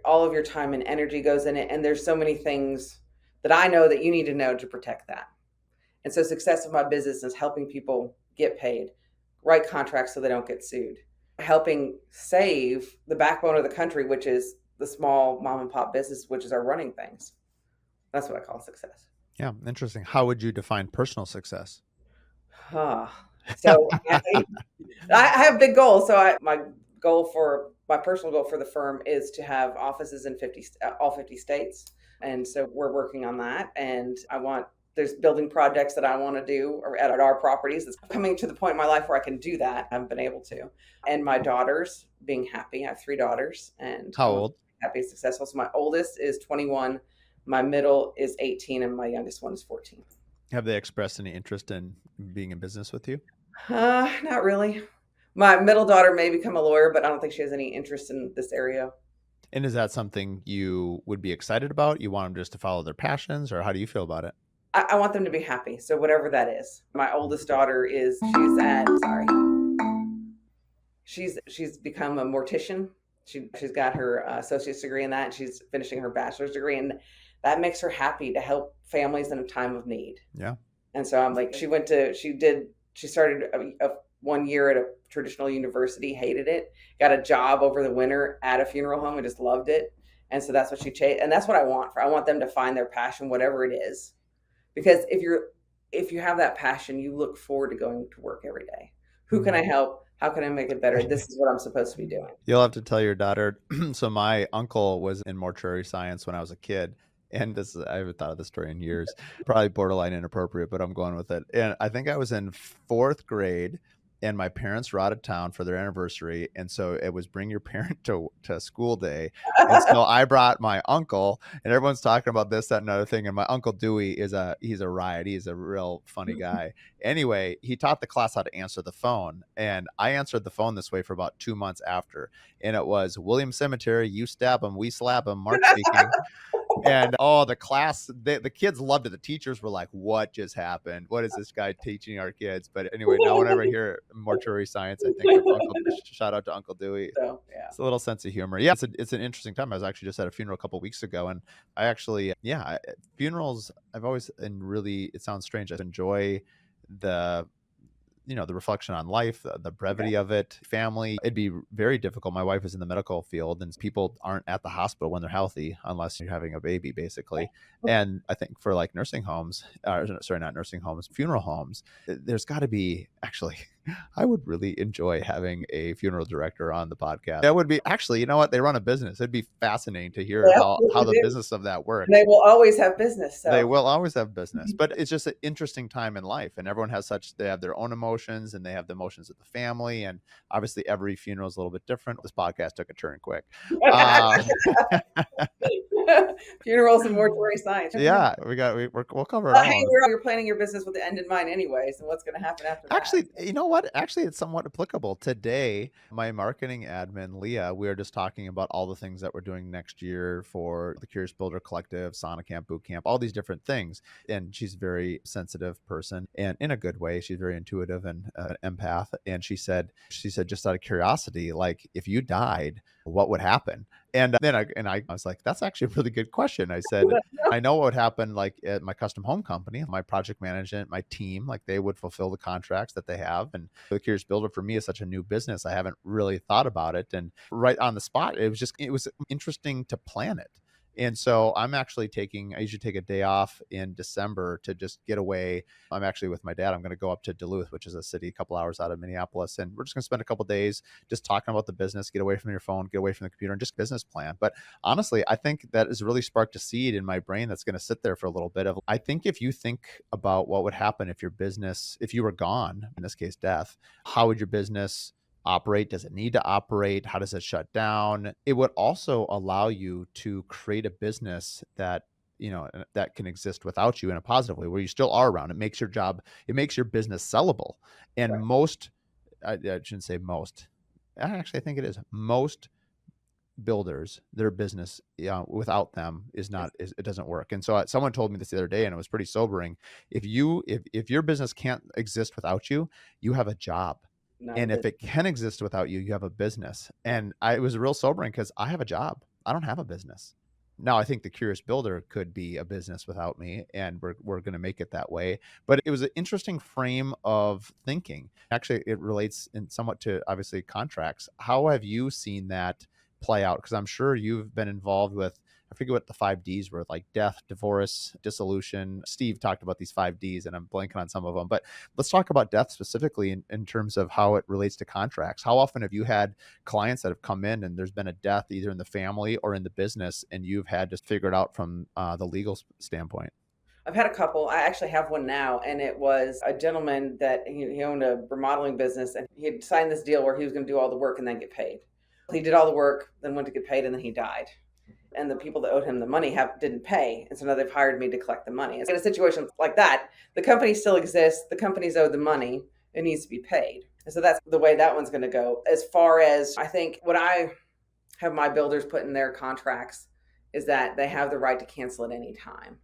all of your time and energy goes in it. And there's so many things that I know that you need to know to protect that. And so, success of my business is helping people get paid, write contracts so they don't get sued, helping save the backbone of the country, which is the small mom and pop business, which is our running things. That's what I call success. Yeah, interesting. How would you define personal success? So I have big goals. So my personal goal for the firm is to have offices in all 50 states. And so we're working on that. And there's building projects that I want to do at our properties. It's coming to the point in my life where I can do that. I haven't been able to. And my daughters being happy. I have 3 daughters, and How old? Happy and successful. So my oldest is 21, my middle is 18, and my youngest one is 14. Have they expressed any interest in being in business with you? Not really. My middle daughter may become a lawyer, but I don't think she has any interest in this area. And is that something you would be excited about? You want them just to follow their passions, or how do you feel about it? I want them to be happy. So whatever that is. My oldest daughter she's become a mortician. She's got her associate's degree in that, and she's finishing her bachelor's degree, and that makes her happy to help families in a time of need. Yeah. And so I'm like, she started 1 year at a traditional university, hated it, got a job over the winter at a funeral home and just loved it. And so that's what she chased. And that's what I want. I want them to find their passion, whatever it is. Because if you have that passion, you look forward to going to work every day. Who can I help? How can I make it better? This is what I'm supposed to be doing. You'll have to tell your daughter. So my uncle was in mortuary science when I was a kid. And I haven't thought of this story in years, probably borderline inappropriate, but I'm going with it. And I think I was in 4th grade, and my parents were out of town for their anniversary. And so it was bring your parent to school day. And so I brought my uncle, and everyone's talking about this, that, and another thing. And my Uncle Dewey he's a riot. He's a real funny guy. Anyway, he taught the class how to answer the phone. And I answered the phone this way for about 2 months after. And it was William Cemetery, you stab him, we slap him, Mark speaking. And the class, the kids loved it. The teachers were like, what just happened? What is this guy teaching our kids? But anyway, now whenever I hear mortuary science, I think of shout out to Uncle Dewey. So, yeah. It's a little sense of humor. Yeah, it's an interesting time. I was actually just at a funeral a couple of weeks ago, and I actually, funerals, I've always, and really, it sounds strange, I enjoy the reflection on life, the brevity of it, family. It'd be very difficult. My wife is in the medical field, and people aren't at the hospital when they're healthy unless you're having a baby, basically. And I think for like nursing homes, sorry, not nursing homes, funeral homes, there's got to be actually, I would really enjoy having a funeral director on the podcast. That would be actually, you know what? They run a business. It'd be fascinating to hear how the business of that works. And they will always have business. So. They will always have business, but it's just an interesting time in life, and everyone they have their own emotions, and they have the emotions of the family. And obviously every funeral is a little bit different. This podcast took a turn quick. Funerals and mortuary science. Yeah, we'll cover it all. Hey, you're planning your business with the end in mind anyway. So what's going to happen after that? Actually, you know what? Actually, it's somewhat applicable. Today, my marketing admin, Leah, we were just talking about all the things that we're doing next year for the Curious Builder Collective, Sauna Camp, Boot Camp, all these different things. And she's a very sensitive person, and in a good way. She's very intuitive and an empath. And she said, just out of curiosity, like, if you died, what would happen? And then I was like, that's actually a really good question. I said, I know what would happen, like at my custom home company, my project management, my team, like they would fulfill the contracts that they have. And the Curious Builder for me is such a new business. I haven't really thought about it. And right on the spot, it was interesting to plan it. And so I usually take a day off in December to just get away. I'm actually with my dad. I'm going to go up to Duluth, which is a city a couple hours out of Minneapolis. And we're just going to spend a couple days just talking about the business, get away from your phone, get away from the computer, and just business plan. But honestly, I think that has really sparked a seed in my brain that's going to sit there for a little bit of, I think if you think about what would happen if you were gone, in this case, death, how would your business operate? Does it need to operate? How does it shut down? It would also allow you to create a business that, that can exist without you in a positive way, where you still are around. It makes your job, it makes your business sellable. And Right. most, I shouldn't say most, actually, I think it is most builders, their business, without them it doesn't work. And so someone told me this the other day, and it was pretty sobering. If your business can't exist without you, you have a job. Not a And if bit. it can exist without you, you have a business. And it was real sobering, because I have a job. I don't have a business. Now, I think the Curious Builder could be a business without me, and we're going to make it that way. But it was an interesting frame of thinking. Actually, it relates in somewhat to, obviously, contracts. How have you seen that play out? Because I'm sure you've been involved with, I forget what the 5 Ds were, like death, divorce, dissolution. Steve talked about these 5 Ds, and I'm blanking on some of them. But let's talk about death specifically in terms of how it relates to contracts. How often have you had clients that have come in and there's been a death either in the family or in the business, and you've had to figure it out from the legal standpoint? I've had a couple. I actually have one now, and it was a gentleman that he owned a remodeling business, and he had signed this deal where he was going to do all the work and then get paid. He did all the work, then went to get paid, and then he died. And the people that owed him the money didn't pay, and so now they've hired me to collect the money. In a situation like that, the company still exists. The company's owed the money. It needs to be paid. And so that's the way that one's going to go. As far as I think what I have my builders put in their contracts is that they have the right to cancel at any time.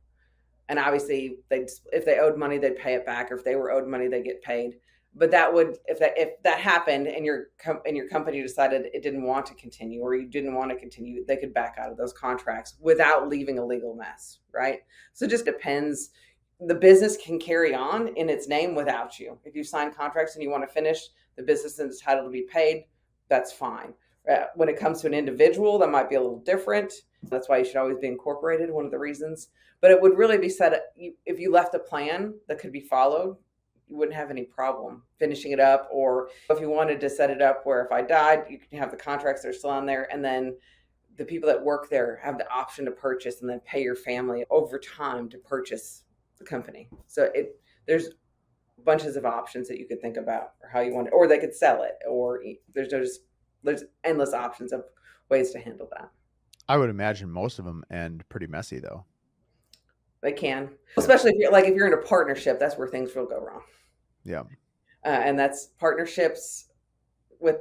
And obviously, if they owed money, they'd pay it back, or if they were owed money, they get paid. But that would, if that happened, and your company decided it didn't want to continue, or you didn't want to continue, they could back out of those contracts without leaving a legal mess, right? So it just depends. The business can carry on in its name without you. If you sign contracts and you want to finish, the business is entitled to be paid. That's fine. When it comes to an individual, that might be a little different. That's why you should always be incorporated. One of the reasons. But it would really be set if you left a plan that could be followed, you wouldn't have any problem finishing it up. Or if you wanted to set it up where if I died, you can have the contracts that are still on there, and then the people that work there have the option to purchase and then pay your family over time to purchase the company. So there's bunches of options that you could think about, or how you want it, or they could sell it, or there's endless options of ways to handle that. I would imagine most of them end pretty messy, though. They can, especially if you're in a partnership. That's where things will go wrong. Yeah. And that's partnerships with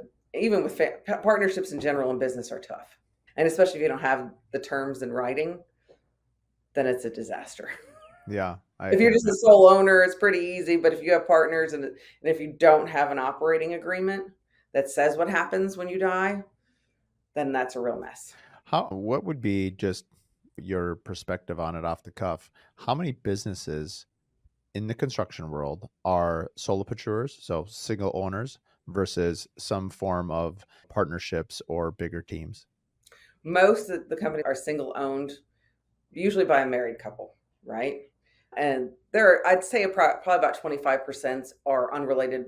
partnerships in general in business are tough. And especially if you don't have the terms in writing, then it's a disaster. Yeah. If you're just a sole owner, it's pretty easy. But if you have partners, and if you don't have an operating agreement that says what happens when you die, then that's a real mess. What would be, just your perspective on it off the cuff, how many businesses in the construction world are solopreneurs, so single owners, versus some form of partnerships or bigger teams? Most of the companies are single owned, usually by a married couple, right? And I'd say probably about 25% are unrelated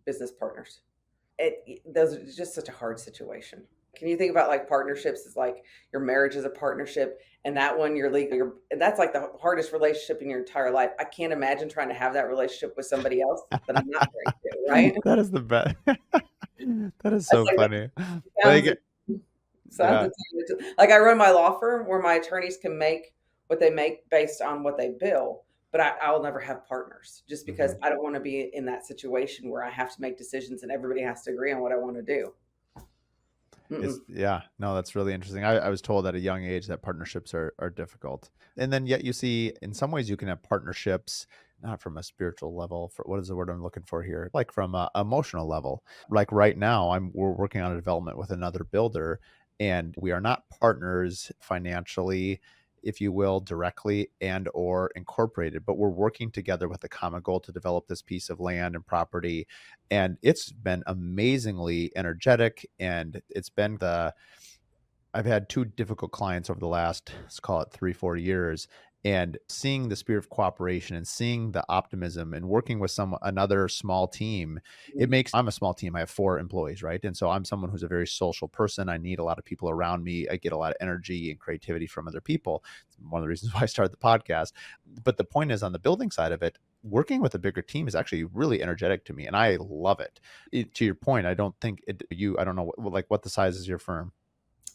business partners. Those are just such a hard situation. Can you think about like partnerships as like your marriage is a partnership, and that one and that's like the hardest relationship in your entire life. I can't imagine trying to have that relationship with somebody else that I'm not married to, right? That is the best. That is That's so like funny. sounds Like, sounds yeah. intimidating. Like I run my law firm where my attorneys can make what they make based on what they bill, but I'll never have partners just because Mhm. I don't want to be in that situation where I have to make decisions and everybody has to agree on what I want to do. Yeah, no, that's really interesting. I was told at a young age that partnerships are difficult. And then yet you see, in some ways you can have partnerships, not from a spiritual level, for what is the word I'm looking for here? Like from a emotional level. Like right now, we're working on a development with another builder, and we are not partners financially, if you will, directly and or incorporated, but we're working together with a common goal to develop this piece of land and property. And it's been amazingly energetic, and I've had two difficult clients over the last, let's call it 3-4 years, and seeing the spirit of cooperation and seeing the optimism and working with another small team. I'm a small team. I have 4 employees, right? And so I'm someone who's a very social person. I need a lot of people around me. I get a lot of energy and creativity from other people. It's one of the reasons why I started the podcast. But the point is, on the building side of it, working with a bigger team is actually really energetic to me, and I love it. To your point, I don't think I don't know what the size is your firm.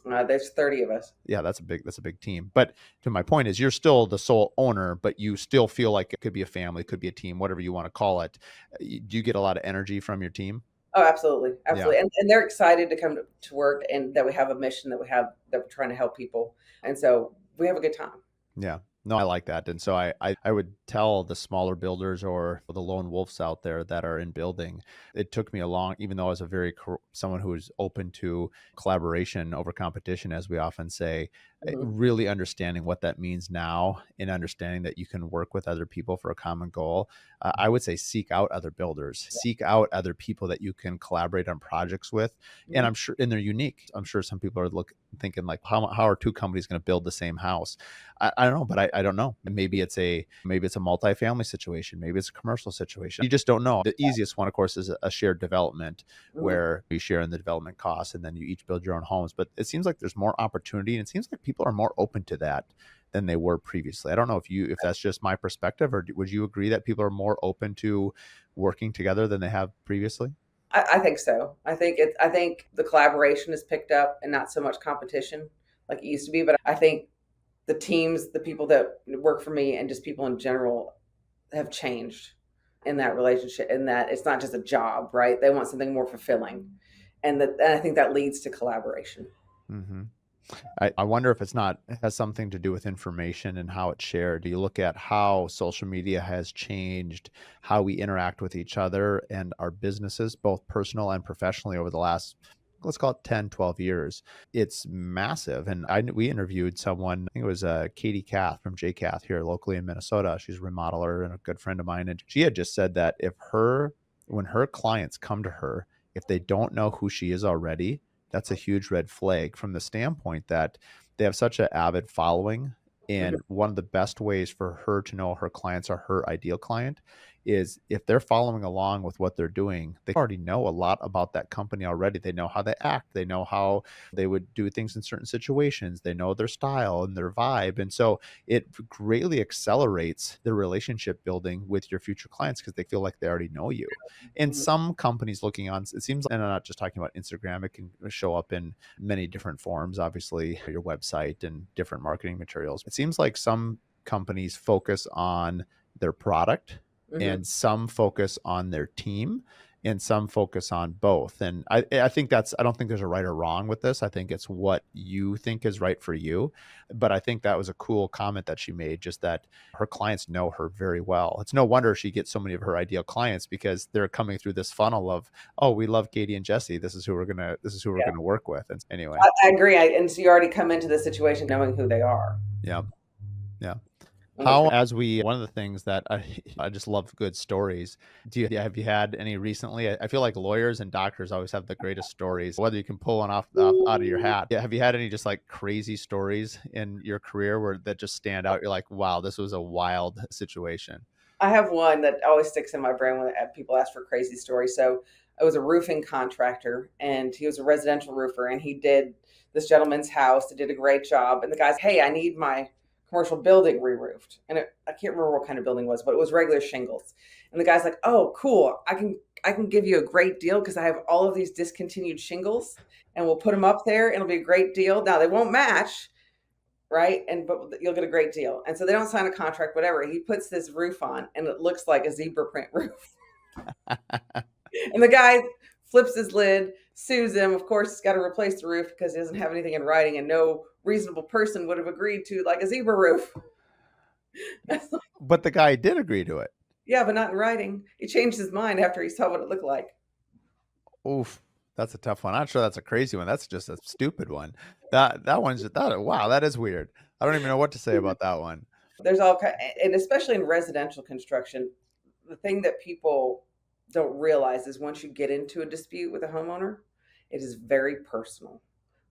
There's 30 of us. Yeah, that's a big team. But to my point is, you're still the sole owner, but you still feel like it could be a family, could be a team, whatever you want to call it. Do you get a lot of energy from your team? Oh, absolutely, Yeah. absolutely, and they're excited to come to work, and that we have a mission, that we're trying to help people, and so we have a good time. Yeah. No, I like that. And so I would tell the smaller builders or the lone wolves out there that are in building, it took me a long, even though I was someone who is open to collaboration over competition, as we often say, Mhm, really understanding what that means now and understanding that you can work with other people for a common goal. I would say seek out other builders, seek out other people that you can collaborate on projects with. And mhm. I'm sure, and they're unique. I'm sure some people are thinking like, how are two companies going to build the same house? I don't know, but I don't know. Maybe it's a multifamily situation. Maybe it's a commercial situation. You just don't know. The easiest one, of course, is a shared development Mhm. where you share in the development costs and then you each build your own homes. But it seems like there's more opportunity, and it seems like people are more open to that than they were previously. I don't know if that's just my perspective, or would you agree that people are more open to working together than they have previously? I think so. I think the collaboration is picked up and not so much competition like it used to be. But I think the teams, the people that work for me, and just people in general have changed in that relationship. In that it's not just a job, right? They want something more fulfilling, and I think that leads to collaboration. Hmm. I wonder if it has something to do with information and how it's shared. Do you look at how social media has changed how we interact with each other and our businesses, both personal and professionally, over the last, let's call it 10, 12 years? It's massive. And we interviewed someone, I think it was Katie Kath from JCath here locally in Minnesota. She's a remodeler and a good friend of mine. And she had just said that when her clients come to her, if they don't know who she is already, that's a huge red flag from the standpoint that they have such an avid following. Mhm. And one of the best ways for her to know her clients are her ideal client is if they're following along with what they're doing, they already know a lot about that company already. They know how they act, they know how they would do things in certain situations, they know their style and their vibe. And so it greatly accelerates the relationship building with your future clients because they feel like they already know you. And Mhm. some companies looking on, it seems, and I'm not just talking about Instagram, it can show up in many different forms, obviously, your website and different marketing materials. It seems like some companies focus on their product Mhm. and some focus on their team and some focus on both. And I think I don't think there's a right or wrong with this. I think it's what you think is right for you. But I think that was a cool comment that she made, just that her clients know her very well. It's no wonder she gets so many of her ideal clients because they're coming through this funnel of, oh, we love Katie and Jesse. This is who we're Yeah, gonna work with. And anyway, I agree. And so you already come into the situation knowing who they are, yeah, yeah. which One of the things that I just love good stories. Have you had any recently? I feel like lawyers and doctors always have the greatest stories, whether you can pull one off out of your hat. Yeah, have you had any just like crazy stories in your career where that just stand out? You're like, wow, this was a wild situation. I have one that always sticks in my brain when people ask for crazy stories. So I was a roofing contractor, and he was a residential roofer, and he did this gentleman's house. He did a great job. And the guy's, hey, I need my commercial building re-roofed. And I can't remember what kind of building it was, but it was regular shingles. And the guy's like, oh, cool. I can give you a great deal because I have all of these discontinued shingles, and we'll put them up there. It'll be a great deal. Now they won't match, right? But you'll get a great deal. And so they don't sign a contract, whatever. He puts this roof on, and it looks like a zebra print roof. And the guy flips his lid, sues him. Of course, he's got to replace the roof because he doesn't have anything in writing, and no reasonable person would have agreed to like a zebra roof. But the guy did agree to it. Yeah, but not in writing. He changed his mind after he saw what it looked like. Oof, that's a tough one. I'm not sure that's a crazy one. That's just a stupid one. Wow, that is weird. I don't even know what to say about that one. There's all kind, and especially in residential construction, the thing that people don't realize is once you get into a dispute with a homeowner, it is very personal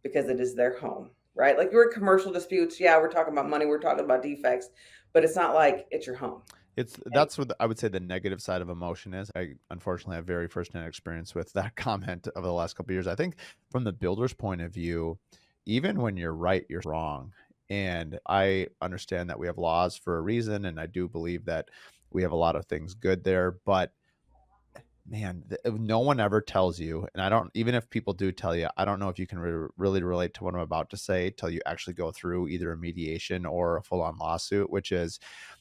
because it is their home, right? Like your commercial disputes, yeah, we're talking about money, we're talking about defects, but it's not like it's your home. And That's what I would say the negative side of emotion is. I unfortunately have very firsthand experience with that comment over the last couple of years. I think from the builder's point of view, even when you're right, you're wrong. And I understand that we have laws for a reason, and I do believe that We have a lot of things good there, but man, no one ever tells you, and I don't, even if people do tell you, I don't know if you can really relate to what I'm about to say till you actually go through either a mediation or a full-on lawsuit, which is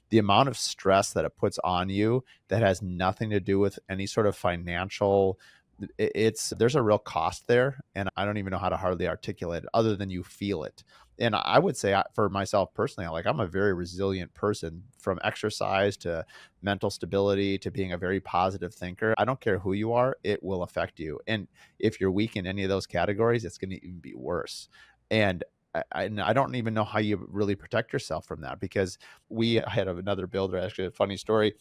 the amount of stress that it puts on you that has nothing to do with any sort of financial. It's there's a real cost there, and I don't even know how to hardly articulate it other than you feel it. And I would say, for myself personally, like, I'm a very resilient person, from exercise to mental stability to being a very positive thinker. I don't care who you are, it will affect you. And if you're weak in any of those categories, it's going to even be worse. And I don't even know how you really protect yourself from that, because we had another builder, actually, a funny story.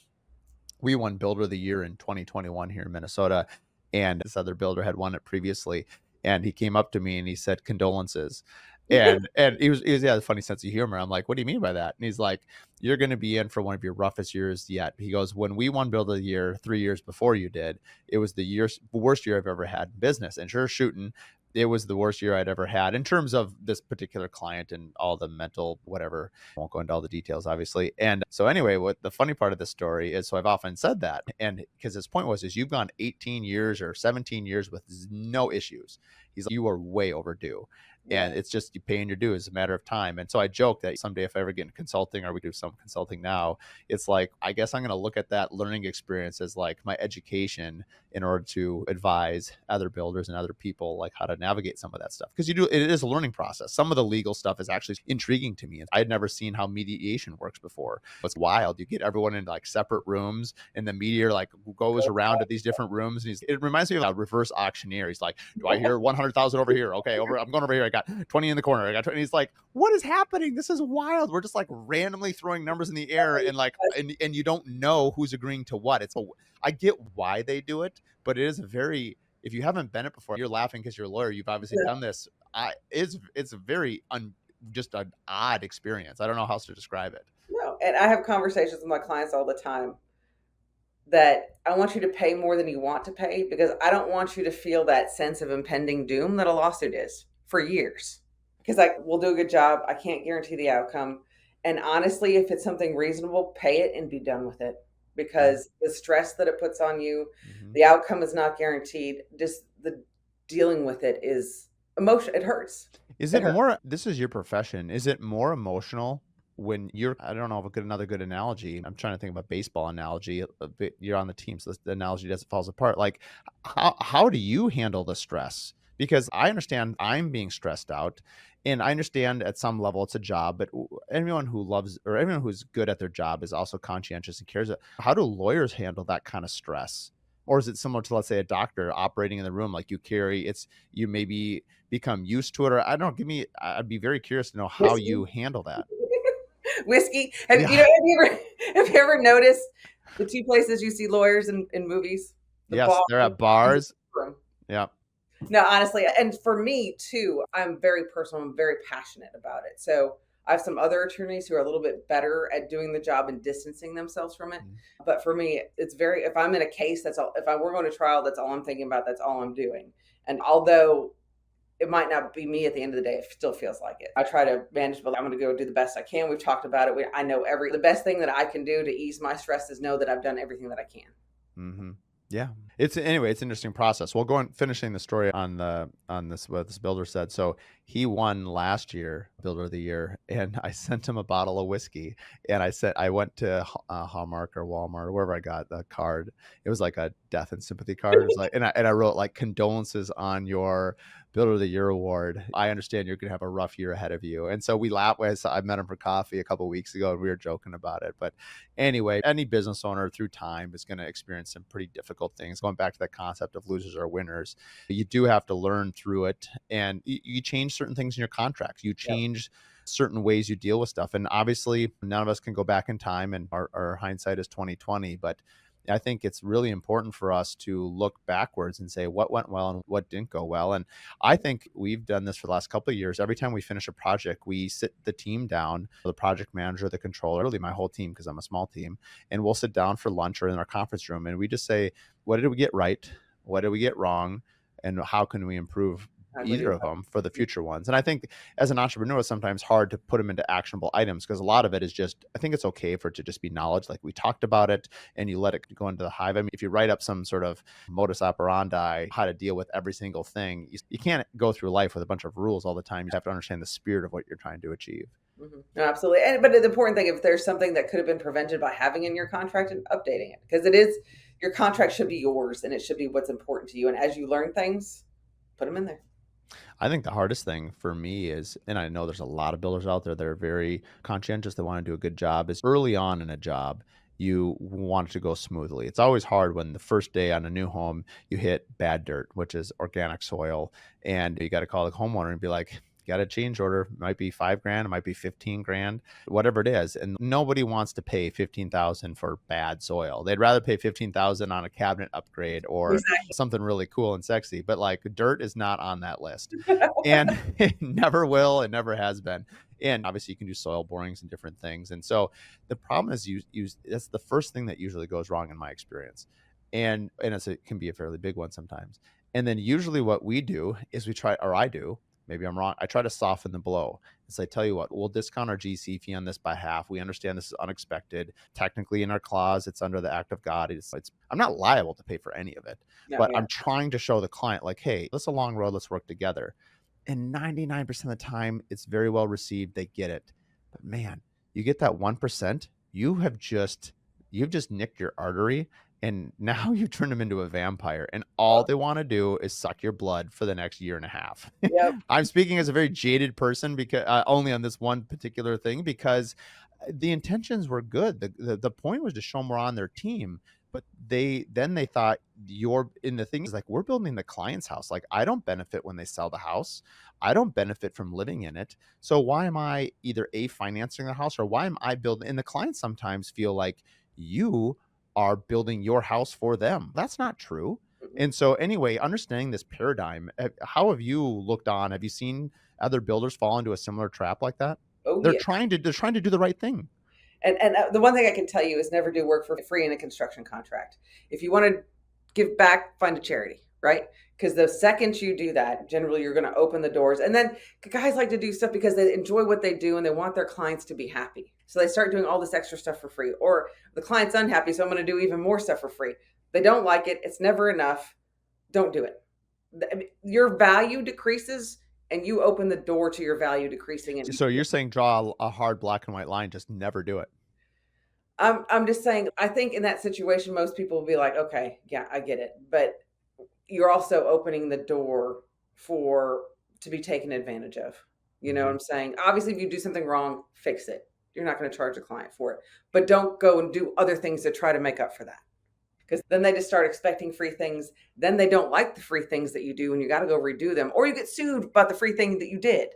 We won Builder of the Year in 2021 here in Minnesota, and this other builder had won it previously. And he came up to me and he said, "Condolences." And he had a funny sense of humor. I'm like, "What do you mean by that?" And he's like, "You're going to be in for one of your roughest years yet." He goes, "When we won Builder of the Year 3 years before you did, it was the worst year I've ever had in business." And sure shooting, it was the worst year I'd ever had in terms of this particular client and all the mental whatever. Won't go into all the details, obviously. And so anyway, what the funny part of the story is, so I've often said that, and because his point was, is you've gone 18 years or 17 years with no issues. He's like, you are way overdue. Yeah. And it's just you paying your dues. It's a matter of time. And so I joke that someday, if I ever get into consulting, or we do some consulting now, it's like, I guess I'm going to look at that learning experience as like my education in order to advise other builders and other people like how to navigate some of that stuff. Because it is a learning process. Some of the legal stuff is actually intriguing to me. I had never seen how mediation works before. It's wild. You get everyone in like separate rooms, and the mediator like goes around to these different rooms, and it reminds me of a reverse auctioneer. He's like, "Do I hear 100,000 over here? Okay, I'm going over here. I got 20 in the corner. I got 20." And he's like, "What is happening? This is wild. We're just like randomly throwing numbers in the air, and like, and you don't know who's agreeing to what." I get why they do it, but it is a very, if you haven't been it before, you're laughing because you're a lawyer. You've obviously done this. It's a very just an odd experience. I don't know how else to describe it. No, and I have conversations with my clients all the time that I want you to pay more than you want to pay, because I don't want you to feel that sense of impending doom that a lawsuit is for years. Because I will do a good job. I can't guarantee the outcome. And honestly, if it's something reasonable, pay it and be done with it. Because the stress that it puts on you, the outcome is not guaranteed. Just the dealing with it is emotion. It hurts. Is It it hurts. more, this is your profession, is it more emotional when you're, I don't know if another good analogy, I'm trying to think of a baseball analogy, a bit, you're on the team, so the analogy doesn't falls apart. Like, how do you handle the stress? Because I understand I'm being stressed out, and I understand at some level it's a job, but anyone who loves, or everyone who's good at their job is also conscientious and cares. How do lawyers handle that kind of stress? Or is it similar to, let's say, a doctor operating in the room, like you carry, it's, you maybe become used to it, or I don't know, I'd be very curious to know how Whiskey. you handle that. Whiskey. Yeah. Have you ever noticed the two places you see lawyers in movies? The Yes, bar they're and at bars. the room. Yeah. No, honestly, and for me too, I'm very personal. I'm very passionate about it. So I have some other attorneys who are a little bit better at doing the job and distancing themselves from it. But for me, it's very, if I'm in a case, that's all, if I were going to trial, that's all I'm thinking about. That's all I'm doing. And although it might not be me at the end of the day, it still feels like it. I try to manage, but I'm going to go do the best I can. We've talked about it. I know the best thing that I can do to ease my stress is know that I've done everything that I can. Mm-hmm. Yeah. It's anyway, it's an interesting process. We'll go on finishing the story on this, what this builder said. So he won last year Builder of the Year, and I sent him a bottle of whiskey, and I went to Hallmark or Walmart or wherever I got the card. It was like a death and sympathy card. It was like, and I wrote like, "Condolences on your Builder of the Year award. I understand you're going to have a rough year ahead of you." And so we laughed. I met him for coffee a couple of weeks ago, and we were joking about it. But anyway, any business owner through time is going to experience some pretty difficult things. Going back to that concept of losers or winners, you do have to learn through it, and you change certain things in your contracts. You Yep. change certain ways you deal with stuff. And obviously, none of us can go back in time, and our hindsight is 2020. But I think it's really important for us to look backwards and say what went well and what didn't go well. And I think we've done this for the last couple of years. Every time we finish a project, we sit the team down, the project manager, the controller, really my whole team, because I'm a small team, and we'll sit down for lunch or in our conference room, and we just say, what did we get right? What did we get wrong? And how can we improve I believe either of them for the future ones. And I think as an entrepreneur, it's sometimes hard to put them into actionable items because a lot of it is just, I think it's okay for it to just be knowledge. Like we talked about it and you let it go into the hive. I mean, if you write up some sort of modus operandi, how to deal with every single thing, you can't go through life with a bunch of rules all the time. You have to understand the spirit of what you're trying to achieve. No, absolutely. But the important thing, if there's something that could have been prevented by having in your contract and updating it, because it is, your contract should be yours and it should be what's important to you. And as you learn things, put them in there. I think the hardest thing for me is, and I know there's a lot of builders out there that are very conscientious, that want to do a good job, is early on in a job, you want it to go smoothly. It's always hard when the first day on a new home, you hit bad dirt, which is organic soil, and you got to call the homeowner and be like, got a change order. It might be $5,000, it might be 15 grand, whatever it is. And nobody wants to pay 15,000 for bad soil. They'd rather pay 15,000 on a cabinet upgrade or Exactly. something really cool and sexy. But like dirt is not on that list. And it never will. It never has been. And obviously you can do soil borings and different things. And so the problem is that's the first thing that usually goes wrong in my experience. And it can be a fairly big one sometimes. And then usually what we do is I do, maybe I'm wrong, I try to soften the blow. It's like, tell you what, we'll discount our GC fee on this by half. We understand this is unexpected. Technically in our clause, it's under the act of God. I'm not liable to pay for any of it, No, but yeah. I'm trying to show the client like, hey, this is a long road. Let's work together. And 99% of the time, it's very well received. They get it. But man, you get that 1%, you've just nicked your artery. And now you turn them into a vampire, and all they want to do is suck your blood for the next year and a half. Yep. I'm speaking as a very jaded person because only on this one particular thing, because the intentions were good. The point was to show them we're on their team, but they thought you're in the things like, we're building the client's house. Like, I don't benefit when they sell the house. I don't benefit from living in it. So why am I either financing the house, or why am I building? And the clients sometimes feel like you are building your house for them. That's not true. And so anyway, understanding this paradigm, how have you looked on? Have you seen other builders fall into a similar trap like that? Oh, They're yeah. trying to do the right thing. And the one thing I can tell you is never do work for free in a construction contract. If you want to give back, find a charity, right? Because the second you do that, generally you're going to open the doors. And then guys like to do stuff because they enjoy what they do and they want their clients to be happy. So they start doing all this extra stuff for free. Or the client's unhappy, so I'm going to do even more stuff for free. They don't like it. It's never enough. Don't do it. Your value decreases and you open the door to your value decreasing. And So you're saying draw a hard black and white line, just never do it. I'm just saying, I think in that situation, most people will be like, okay, yeah, I get it. But you're also opening the door to be taken advantage of. You know what I'm saying? Obviously, if you do something wrong, fix it. You're not going to charge a client for it. But don't go and do other things to try to make up for that. Because then they just start expecting free things. Then they don't like the free things that you do and you got to go redo them. Or you get sued about the free thing that you did.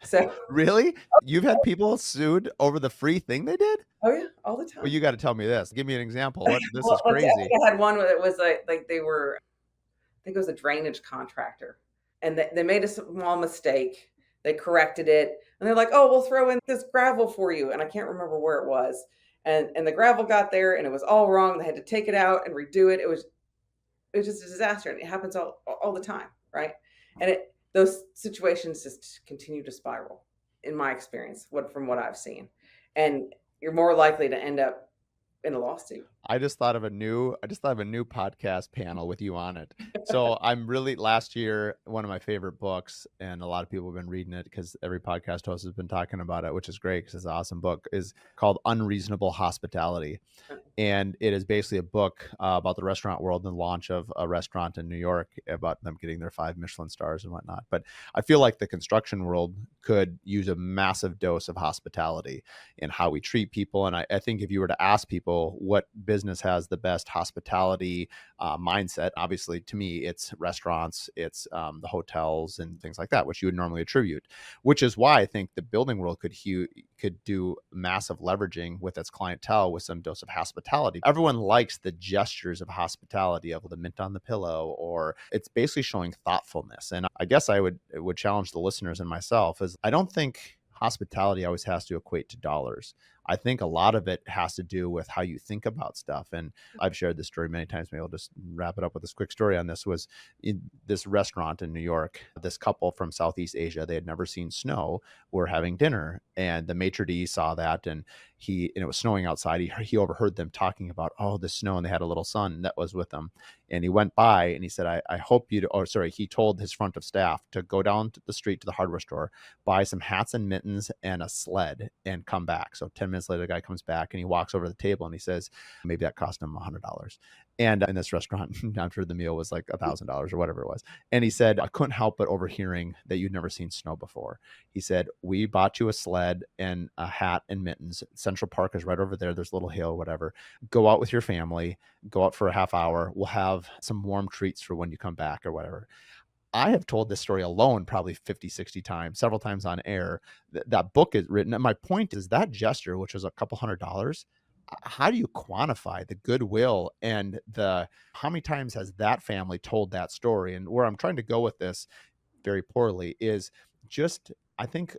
So Really? You've had people sued over the free thing they did? oh yeah, all the time. Well, you got to tell me this. Give me an example. This Well, is let's see, crazy. I had one that was like they were, I think it was a drainage contractor, and they made a small mistake. They corrected it, and they're like, "Oh, we'll throw in this gravel for you." And I can't remember where it was. And the gravel got there, and it was all wrong. They had to take it out and redo it. It was just a disaster, and it happens all the time, right? And those situations just continue to spiral, in my experience, from what I've seen, and you're more likely to end up in a lawsuit. I just thought of a new podcast panel with you on it. So last year, one of my favorite books, and a lot of people have been reading it because every podcast host has been talking about it, which is great because it's an awesome book, is called Unreasonable Hospitality. And it is basically a book about the restaurant world and the launch of a restaurant in New York, about them getting their 5 Michelin stars and whatnot. But I feel like the construction world could use a massive dose of hospitality in how we treat people. And I think if you were to ask people what business has the best hospitality mindset, obviously to me, it's restaurants, it's the hotels and things like that, which you would normally attribute, which is why I think the building world could do massive leveraging with its clientele with some dose of hospitality. Everyone likes the gestures of hospitality, of the mint on the pillow, or it's basically showing thoughtfulness. And I guess I would challenge the listeners and myself is, I don't think hospitality always has to equate to dollars. I think a lot of it has to do with how you think about stuff. And I've shared this story many times. Maybe I'll just wrap it up with this quick story on this. Was in this restaurant in New York, this couple from Southeast Asia, they had never seen snow, were having dinner, and the maitre d' saw that, and it was snowing outside. He overheard them talking about, oh, the snow, and they had a little son that was with them. And he went by and he said, I hope you, or sorry, he told his front of staff to go down to the street to the hardware store, buy some hats and mittens and a sled and come back. So 10 minutes later, the guy comes back and he walks over to the table and he says, maybe that cost him $100. And in this restaurant, I'm sure the meal was like $1,000 or whatever it was. And he said, I couldn't help but overhearing that you'd never seen snow before. He said, we bought you a sled and a hat and mittens. Central Park is right over there. There's a little hill, whatever. Go out with your family, go out for a half hour. We'll have some warm treats for when you come back or whatever. I have told this story alone probably 50, 60 times, several times on air. That book is written. And my point is that gesture, which was a couple $100, how do you quantify the goodwill and how many times has that family told that story? And where I'm trying to go with this very poorly is just, I think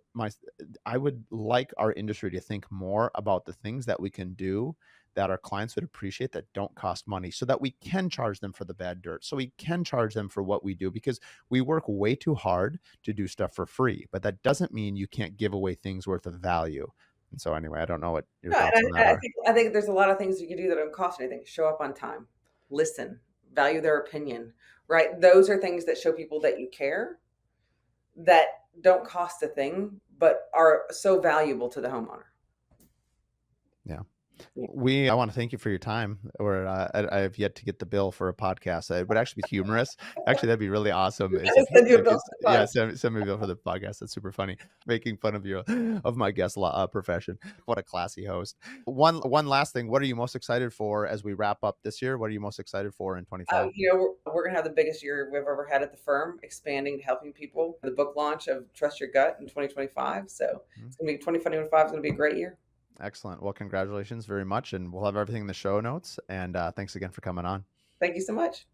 I would like our industry to think more about the things that we can do that our clients would appreciate that don't cost money, so that we can charge them for the bad dirt, so we can charge them for what we do, because we work way too hard to do stuff for free. But that doesn't mean you can't give away things worth of value. And so anyway, I don't know what your No, thoughts on and that are. I think there's a lot of things you can do that don't cost anything. Show up on time, listen, value their opinion, right? Those are things that show people that you care, that don't cost a thing, but are so valuable to the homeowner. Yeah. Yeah. I want to thank you for your time. Or I have yet to get the bill for a podcast. It would actually be humorous. Actually, that'd be really awesome. Is if Send you a if bill you, for the yeah, podcast. send me a bill for the podcast. That's super funny. Making fun of my guest profession. What a classy host. One last thing. What are you most excited for as we wrap up this year? What are you most excited for in 25? We're going to have the biggest year we've ever had at the firm, expanding, helping people. The book launch of Trust Your Gut in 2025. So it's going to be 2025 is going to be a great year. Excellent. Well, congratulations very much. And we'll have everything in the show notes. And thanks again for coming on. Thank you so much.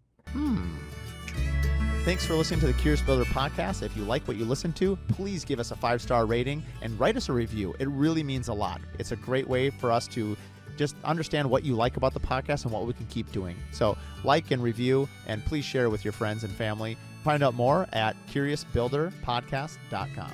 Thanks for listening to the Curious Builder podcast. If you like what you listen to, please give us a 5-star rating and write us a review. It really means a lot. It's a great way for us to just understand what you like about the podcast and what we can keep doing. So like and review, and please share with your friends and family. Find out more at curiousbuilderpodcast.com.